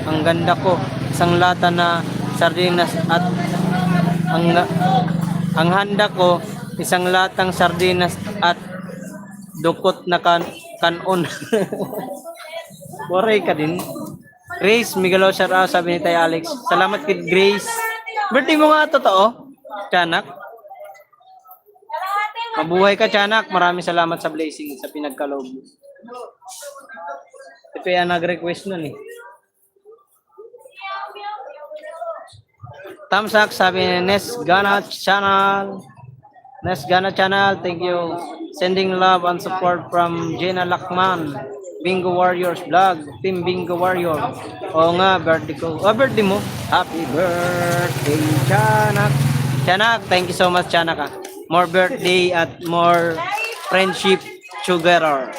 Ang ganda ko. Isang lata na sardinas at ang handa ko, isang latang sardinas at dukot na kanon. Waray ka din. Grace, Miguelo, shout out, sabi ni Tay Alex. Salamat kay Grace. Birthday mo nga, totoo, Tiyanak. Mabuhay ka, Tiyanak. Maraming salamat sa blessing, sa pinagkaloob. Ito yan nag-request nun eh. Thumbs up, sabi ni Nes Gana Channel. Nes Gana Channel, thank you. Sending love and support from Gina Lakman. Bingo Warriors vlog. Team Bingo Warrior. Oo nga, birthday ko. Oh, birthday mo. Happy birthday, Tiyanak. Tiyanak, thank you so much, Tiyanak. More birthday at more friendship together.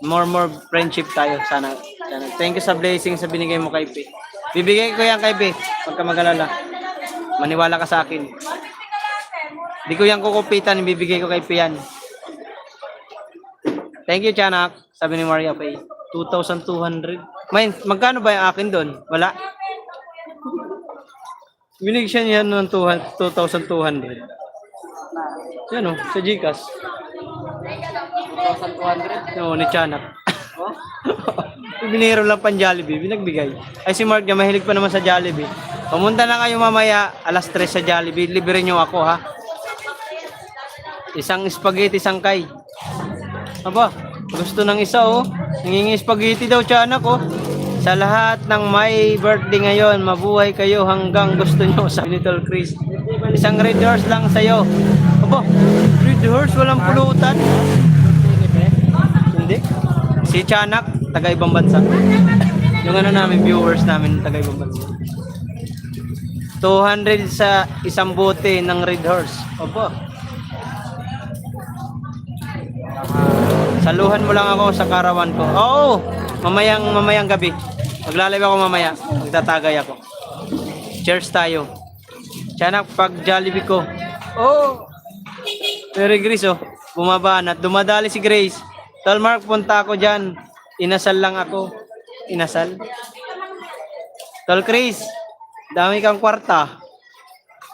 More friendship tayo, sana. Tiyanak. Thank you sa blessing sa binigay mo kay Pe. Bibigay ko yan kay Pe. Huwag ka mag-alala. Maniwala ka sa akin. Di ko yan kukupitan, bibigay ko kay Pe yan. Thank you, Tiyanak. Sabi ni Maria Pay. 2,200. Magkano ba yung akin doon? Wala. Binigyan niya ng 2,200. Yan o, sa Gcash. 2,200? Oo, ni Tiyanak. Biniro lang pang Jollibee, binagbigay. Ay si Mark niya, mahilig pa naman sa Jollibee. Pumunta na kayo mamaya, alas 3 sa Jollibee. Libre nyo ako, ha? Isang spaghetti, isang kay. Aba, gusto ng isa, oh. Nangingi spaghetti daw, Tiyanak, oh. Sa lahat ng may birthday ngayon, mabuhay kayo hanggang gusto nyo, sa Little Chris. Isang red horse lang sa'yo. Opo, red horse, walang pulutan. Hindi. Si Chanak, taga ibang bansa. Yung ano namin, viewers namin, taga ibang bansa. 200 sa isang bote ng red horse. Opo. Saluhan mo lang ako sa karawan ko. Oo, mamayang gabi. Maglalive ako mamaya. Magtatagay ako. Cheers tayo. Tiyanak, pag Jollibee ko. Oh! Pero Grace, oh. Bumaba na. Dumadali si Grace. Tol Mark, punta ako dyan. Inasal lang ako. Inasal. Tol Chris, dami kang kwarta.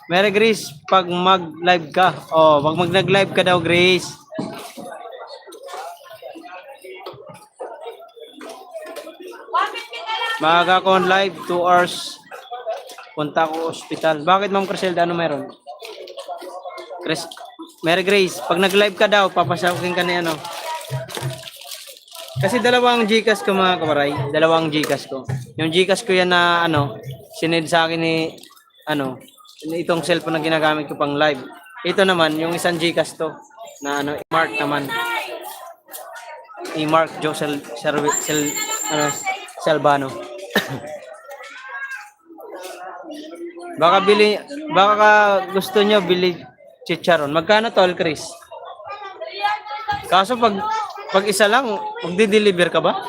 Mary Grace, pag mag-live ka. Oh, pag mag-live ka daw, Grace. Maaga ko on live, 2 hours. Punta ako hospital. Bakit Ma'am Criselda, ano meron? Mary Grace, pag nag-live ka daw, papasakin ka na ano. Kasi dalawang Gcash ko mga kabaray. Dalawang Gcash ko. Yung Gcash ko yan na ano, sinend sa akin ni ano, itong cellphone na ginagamit ko pang live. Ito naman, yung isang Gcash to na ano, i-mark naman. I-mark Josel Salvano. Baka gusto nyo bili chicharon. Magkano tol, Chris? Kaso pag isa lang, magdi-deliver ka ba?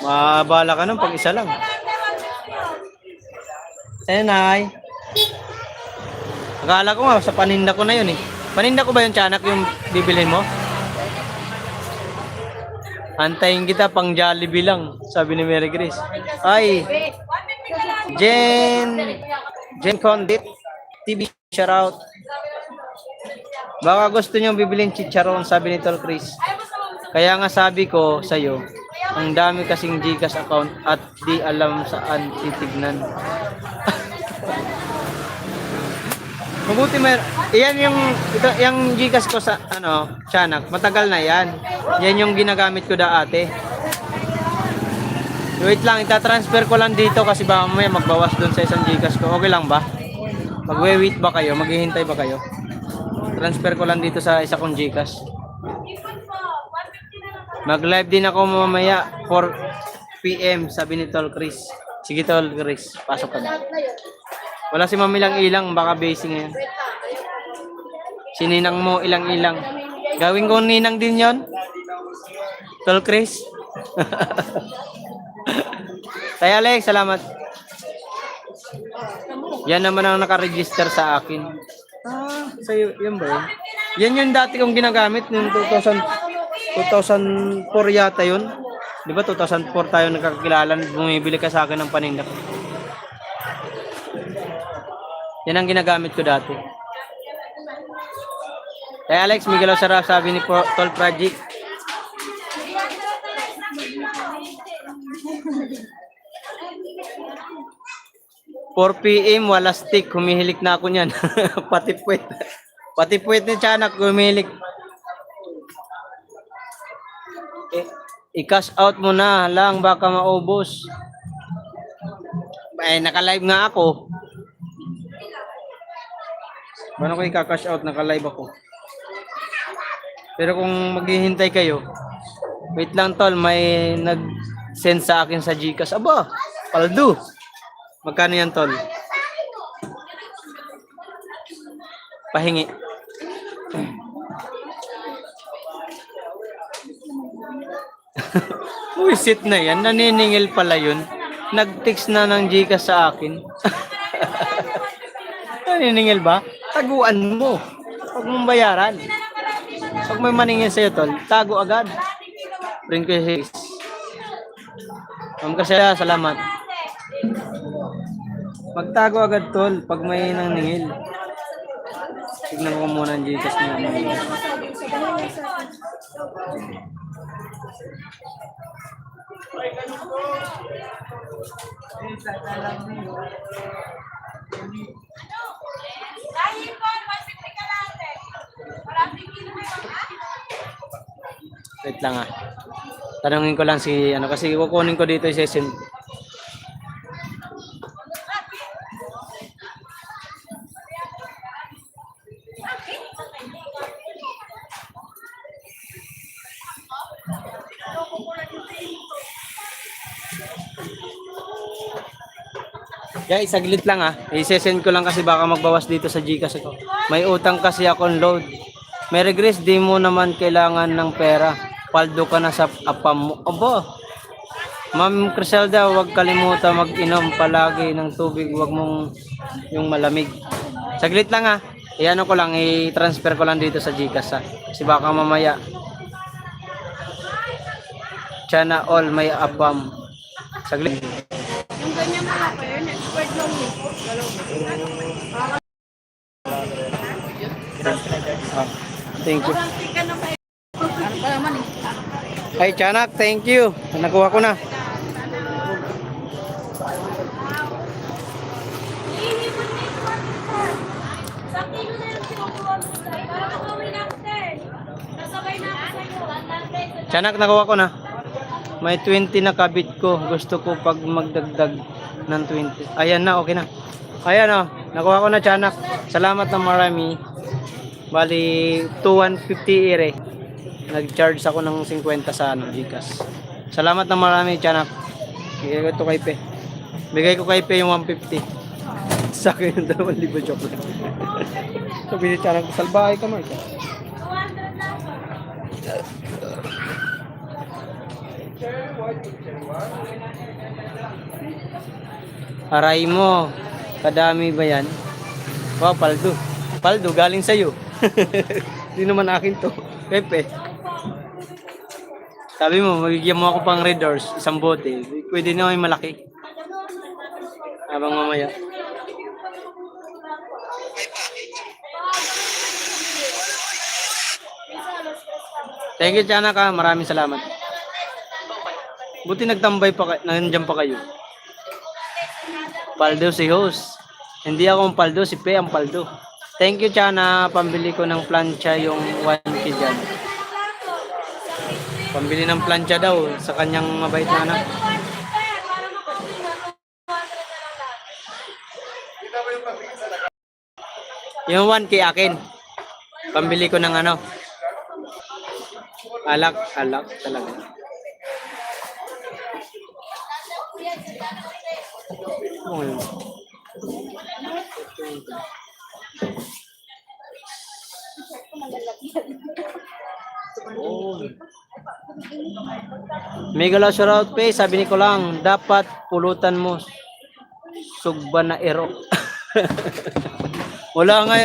Mabala ka nun pag isa lang. Nay. Akala ko nga, sa paninda ko na yun eh. Paninda ko ba yung tiyanak yung bibilhin mo? Antayin kita pang Jollibee lang, sabi ni Mary Grace. Ay, Jen Condit TV, shout out. Baka gusto nyo bibilin chicharon, sabi ni Tol Chris. Kaya nga sabi ko sa'yo, ang dami kasing Gcash account at di alam saan titignan. Mabuti iyan yung Gcash ko sa ano, Tiyanak, matagal na yan. Yan yung ginagamit ko dati. Wait lang, itatransfer ko lang dito kasi baka mamaya magbawas doon sa isang Gcash ko. Okay lang ba? Mag-wait ba kayo? Maghihintay ba kayo? Transfer ko lang dito sa isa kong Gcash. Mag-live din ako mamaya 4 PM, sabi ni Tol Chris. Sige Tol Chris, pasok ka na. Wala si Mami ilang, baka busy ngayon. Sininang mo ilang. Gawin ko ninang din yon. Tol Chris. Tay Alex, salamat. Yan naman ang nakaregister sa akin. Sa'yo, yun ba yun? Yan yung dati kong ginagamit noong 2004 yata yun. Di ba 2004 tayo nagkakilala, bumibili ka sa akin ng paninda. Yan ang ginagamit ko dati. Kaya Alex, Miguel Sarap, sabi ni Tol Project. PM, wala stick, humihilik na ako niyan. Pati puwet ni Tiyanak, humihilik. I-cash out mo na lang, baka maubos. Ay, naka-live nga ako. Paano ko i-cash out? Naka-live ako. Pero kung maghihintay kayo, wait lang tol, may nag-send sa akin sa Gcash. Aba, paldo. Magkano yan tol? Pahingi. Wisit na yan. Naniningil pala yun. Nag-text na ng Gcash sa akin. Naniningil ba? Taguan mo. Huwag mong bayaran. Pag may maningil sa'yo tol, tago agad. Bring ko yung Ma'am Casella, salamat. Magtago agad tol pag may naningil. Tignan ko muna ang Gcash niya. Wait lang ah. Tanungin ko lang si ano kasi kukunin ko dito yung session. Guys, saglit lang ah. I-send ko lang kasi baka magbawas dito sa Gcash ko. May utang kasi akong load. Mary Grace, di mo naman kailangan ng pera. Paldo ka na sa apam mo. Aba! Ma'am Criselda, huwag kalimutan mag-inom palagi ng tubig. Huwag mong yung malamig. Saglit lang ah. I-ano ko lang, i-transfer ko lang dito sa Gcash ah. Kasi baka mamaya. Chana all may apam. Saglit. Yung ganyan mga pa yun, expert lang yun. Ah, thank you. Parang tika na kayo. Ano pa naman eh. Ay, Chanak, thank you. Nakuha ko na. Sa kilo na yung sinukuha mo sa'yo. Para makauwi na ako, sir. Nasabay na ako sa'yo. Chanak, nakuha ko na. May 20 na kabit ko. Gusto ko pag magdagdag ng 20. Ayan na, okay na. Ayan o, nakuha ko na, Chanak. Salamat na marami. Bali, 2,150 ire. Nag-charge ako ng 50 sa Gcash. Salamat na marami, Chanak. Bigay ko ito kay Pe. Bigay ko kay Pe yung 150. Sa akin yung 2,000 chocolate. Sabi ni Chanak, salbahay ka, Mark. 200 lang. Aray mo. Kadami ba yan? Wow, paldo. Paldo, galing sa'yo. Hindi naman akin to. Pepe. Sabi mo, magigyan mo ako pang Red Doors. Isang bote. Pwede na may malaki. Habang mamaya. Thank you, Chana ka. Maraming salamat. Buti nagtambay pa, nandiyan pa kayo. Paldo si host. Hindi ako ang paldo, si Pe ang paldo. Thank you, Chana. Pambili ko ng plancha yung 1K dyan. Pambili ng plancha daw sa kanyang mabait na anak. Yung 1K akin. Pambili ko ng ano. Alak talaga. Oh, yun. Oh. Megalo shoutout Pe, sabi ni ko lang, dapat pulutan mo sugba na ero. Wala nga,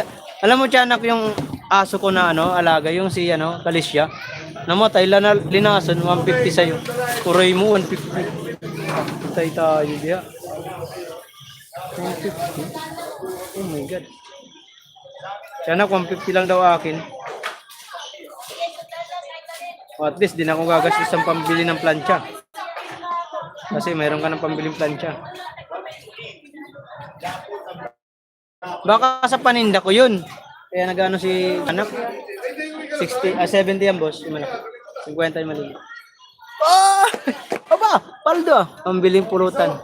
alam mo Tiyanak yung aso ko na ano, alaga, yung si ano, Kalisya. Namatay, linason, 150 sa'yo. Kuray mo, 150. Patay tayo diya. 150. Oh my God. Tiyanak, 150 lang daw akin. O at least, di na ako gagastos ng pambili ng plancha. Kasi mayroon ka ng pambiling plancha. Baka sa paninda ko yun. Kaya nagano si anak. 70 yan boss. Yung malaki. 50 yung maliit. Ah! Aba! Paldo ah. Pambiling pulutan.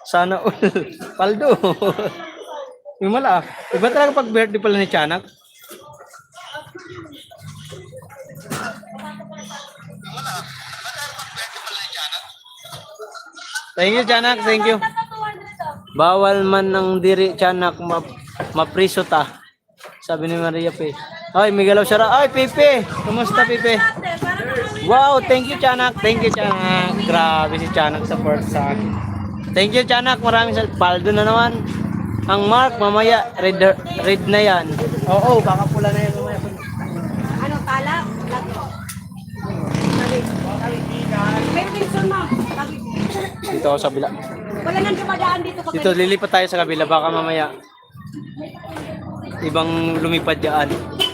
Sana all. Paldo. Yung malaki. Iba talaga pag birthday pala ni Tiyanak. Thank you, Tiyanak. Thank you. Bawal man ng diri, Tiyanak, mapriso ta. Sabi ni Maria Pe. Ay, Miguel Oshara. Ay, Pepe. Kumusta, Pepe? Wow, thank you, Tiyanak. Thank you, Tiyanak. Grabe si Tiyanak support sa akin. Thank you, Tiyanak. Maraming paldo na naman. Ang mark, mamaya, red na yan. Oo, baka pula na yan mamaya. Ano, tala? May pinson mo. Dito ako sa kabila. Wala nang dumadaan dito pag Dito, lilipat tayo sa kabila. Baka mamaya, ibang lumipad dyan.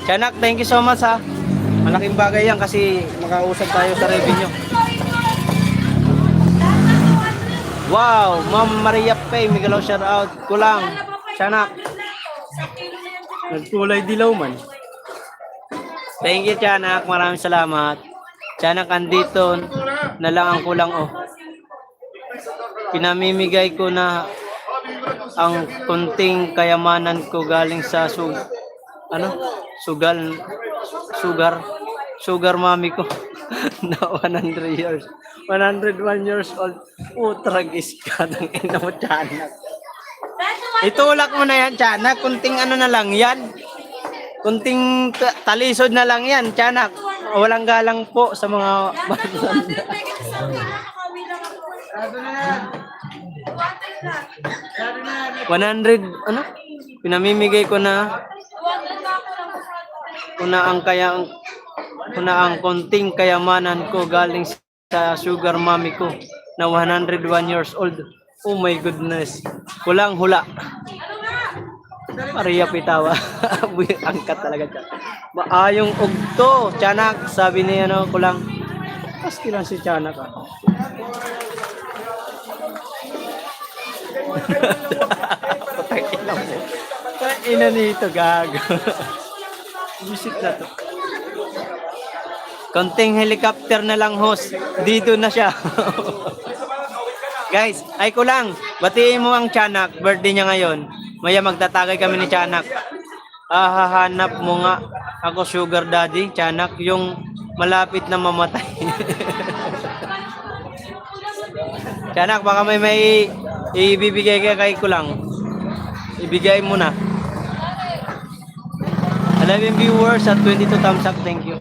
Tiyanak, thank you so much ha. Malaking bagay yan kasi makausap tayo sa revenue. Wow, Ma'am Maria Pay, Miguel shout out. Kulang. Tiyanak. Nagkulay dilaw man. Thank you, Tiyanak. Maraming salamat. Tiyanak, andito na lang ang kulang oh. Pinamimigay ko na ang kunting kayamanan ko galing sa sugar mami ko na 101 years old. Putragis ka ng ina mo, tiyanak. Itulak mo na yan, tiyanak. Kunting ano na lang yan. Kunting talisod na lang yan, tiyanak. Walang galang po sa mga bata. 100, ano? Pinamimigay ko na ang konting kayamanan ko galing sa sugar mommy ko na 101 years old. Oh my goodness. Kulang hula. Maria Pitawa. Angkat talaga siya. Maayong ugto, tiyanak. Sabi niya ano, kulang. Paski lang si tiyanak. Patay ina mo. Patay ina nito, gago. Visit na to. Konting helicopter na lang, host. Dito na siya. Guys, ay kulang. Batiin mo ang tiyanak. Birthday niya ngayon. Maya magtatagay kami ni tiyanak. Hahanap mo nga ako sugar daddy, tiyanak. Yung malapit na mamatay. Tiyanak, baka may ibibigay ka kay kulang. Ibigay mo na. 11 viewers at 22 thumbs up. Thank you.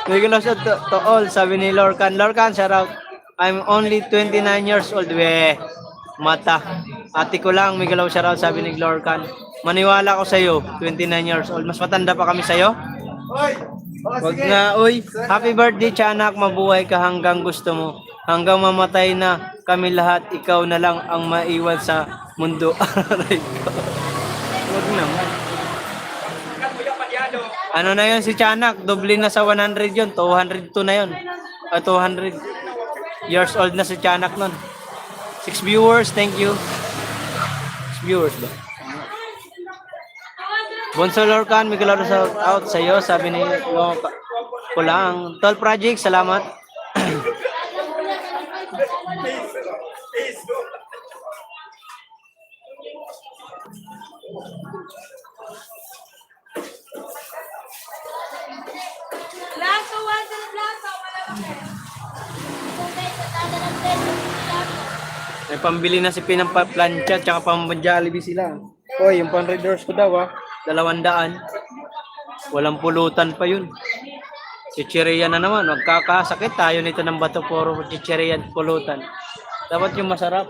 Bigyan lang siya to all, sabi ni Lorcan. Lorcan, shout out. I'm only 29 years old. We, mata. Ate ko lang, may galaw shout out, sabi ni Lorcan. Maniwala ko sa'yo, 29 years old. Mas matanda pa kami sa'yo? Wag nga, uy. Happy birthday, tiyanak. Mabuhay ka hanggang gusto mo. Hanggang mamatay na kami lahat, ikaw na lang ang maiwan sa mundo. Wag naman. Ano na yun si tiyanak? Doble na sa 100 yun. 202 na yun. 200 years old na si tiyanak nun. 6 viewers, thank you. 6 viewers ba? Bonso Lorcan, may kalaro sa out sa iyo, sabi ni Kulang. Tol Project, salamat. May pambili na si Pinang plancha tsaka pang Jollibee sila. Hoy, yung pan Red Doors ko daw 200. Walang pulutan pa yun. Chichiriya na naman. Magkakasakit tayo nito ng bato, puro chichiriya at pulutan. Dapat yung masarap.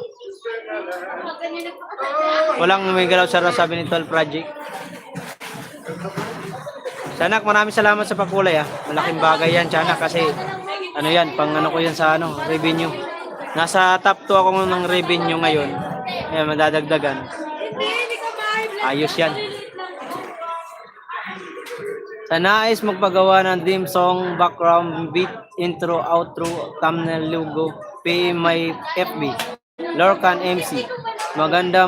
Walang may galaw sarap, sabi ni Tol Project. Tiyanak, maraming salamat sa pakulay Malaking bagay yan, Tiyanak, kasi ano yan, pang ano ko yan sa revenue. Nasa top 2 ako ng revenue ngayon. Ayan, madadagdagan. Ayos yan. Sa nais magpagawa ng theme song, background beat, intro, outro, thumbnail, logo, pay my FB. Lorcan MC. Maganda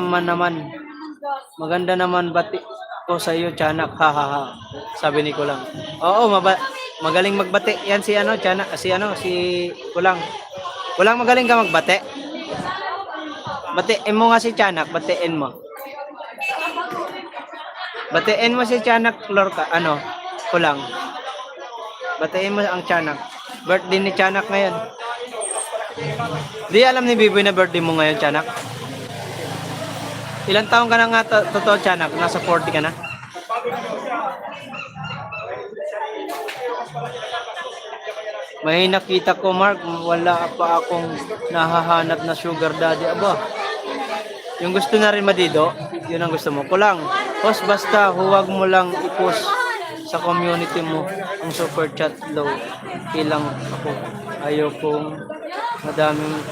naman bati ko sa iyo, Tiyanak. Hahaha. Sabi ni Kulang. Oo, magaling magbati. Yan si Tiyanak, si Kulang. Kulang, magaling ka magbate. Batiin mo nga si Tiyanak, batiin mo. Batiin mo si Tiyanak, Lorca, Kulang. Batiin mo ang Tiyanak. Birthday ni Tiyanak ngayon. Di alam ni Biboy na birthday mo ngayon, Tiyanak? Ilang taon ka na nga totoo, Tiyanak? Nasa 40 ka na? May nakita ko, Mark, wala pa akong nahahanap na sugar daddy. Aba, yung gusto na rin madido, yun ang gusto mo. Kulang, host, basta huwag mo lang i-post sa community mo ang super chat low. Ilang ako. Ayaw kong madaming,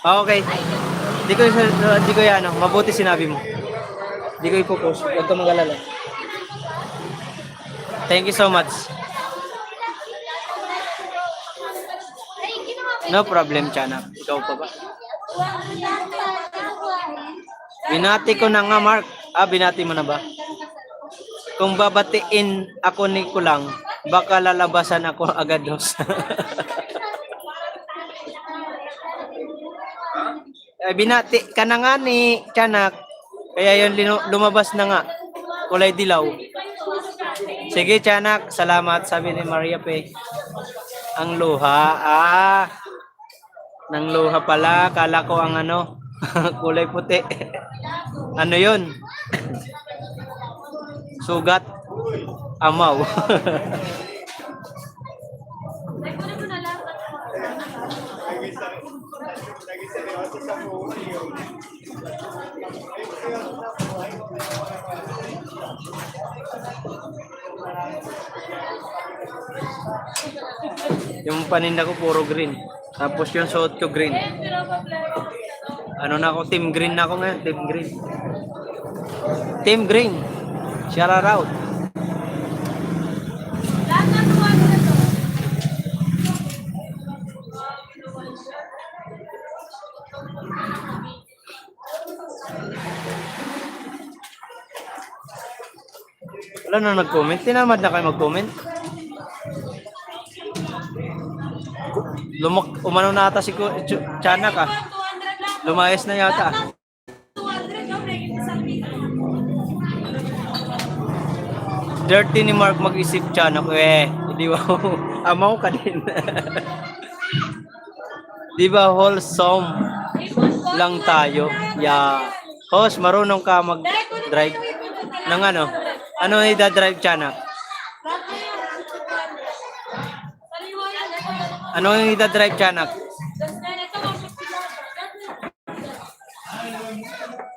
Okay. Di ko yan, mabuti sinabi mo. Di ko ipopost. Huwag ka mag-alala. Thank you so much. No problem, Tiyanak. Ikaw pa ba? Binati ko na nga, Mark. Binati mo na ba? Kung babatiin ako ni Kulang, baka lalabasan ako agad, host. binati ka na nga ni Tiyanak. Kaya yun lumabas na nga. Kulay dilaw. Sige, Tiyanak. Salamat. Sabi ni Maria Pe. Ang luha. Nang luha pala. Kala ko ang ano. Kulay puti. Ano yun? Sugat. Amaw. Yung paninda ko puro green. Tapos yung suot ko green. Ano na ako? Team green na ako ngayon. Team green. Team green. Shout out. Wala na nag-comment. Tinamad na kayo mag-comment. Umano na ata si Tiyanak ah. Lumayas na yata. Dirty ni Mark mag-isip Tiyanak. Di ba? Amaw ka din. Di ba wholesome lang tayo? Yeah. Host, marunong ka mag-drive ng ano? Ano yung drive Tiyanak? Ano yung drive Tiyanak?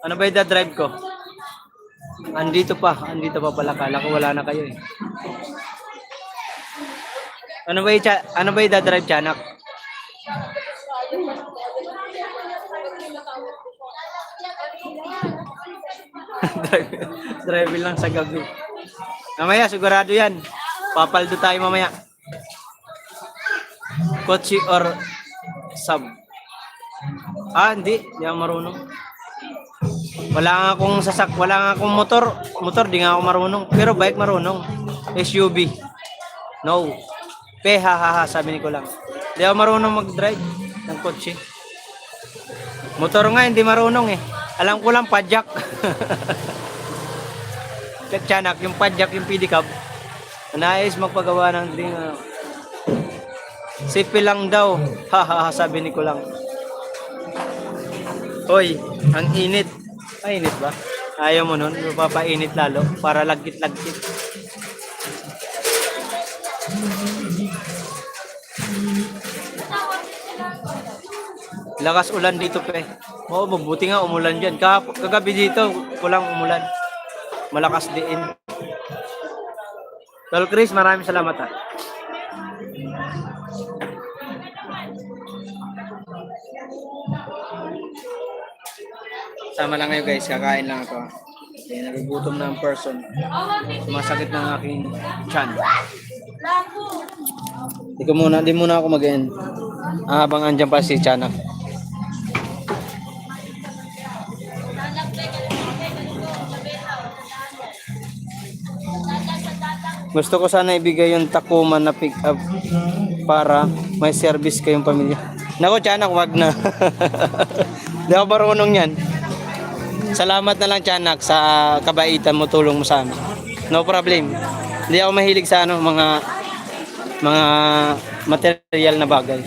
Ano ba yung drive ko? Andito pa pala. Kala ko wala na kayo eh. Ano ba yung drive Tiyanak? Drive lang sa gabi. Mamaya sigurado yan. Papaldo tayo mamaya. Kotse or sub. Hindi ako marunong. Wala nga akong motor. Di nga ako marunong. Pero bike marunong. SUV. No. Sabi ni ko lang. Di ako marunong mag-drive ng kotse. Motor nga, hindi marunong eh. Alam ko lang, padjak. Tiyanak, yung padjak, yung pedicab. Nais magpagawa ng ding. Sipi lang daw. Sabi ni ko lang. Hoy, ang init. Ay, init ba? Ayaw mo nun, papainit lalo. Para lagkit-lagkit. Lakas ulan dito pe. Oo, mabuti nga umulan dyan. Kagabi dito, kulang umulan. Malakas diin. Tol Chris, maraming salamat ha. Sama lang ngayon guys, kakain lang ito. Kaya nagugutom na ang person. Sumasakit ng aking tiyan. Di muna ako mag-end. Habang andyan pa si Tiyanak. Gusto ko sana ibigay yung Tacoma na pick up para may service kayong pamilya. Nako Tiyanak, wag na. Di ako marunong yan. Salamat na lang Tiyanak sa kabaitan mo, tulong mo sa amin. No problem. Hindi ako mahilig sa mga material na bagay.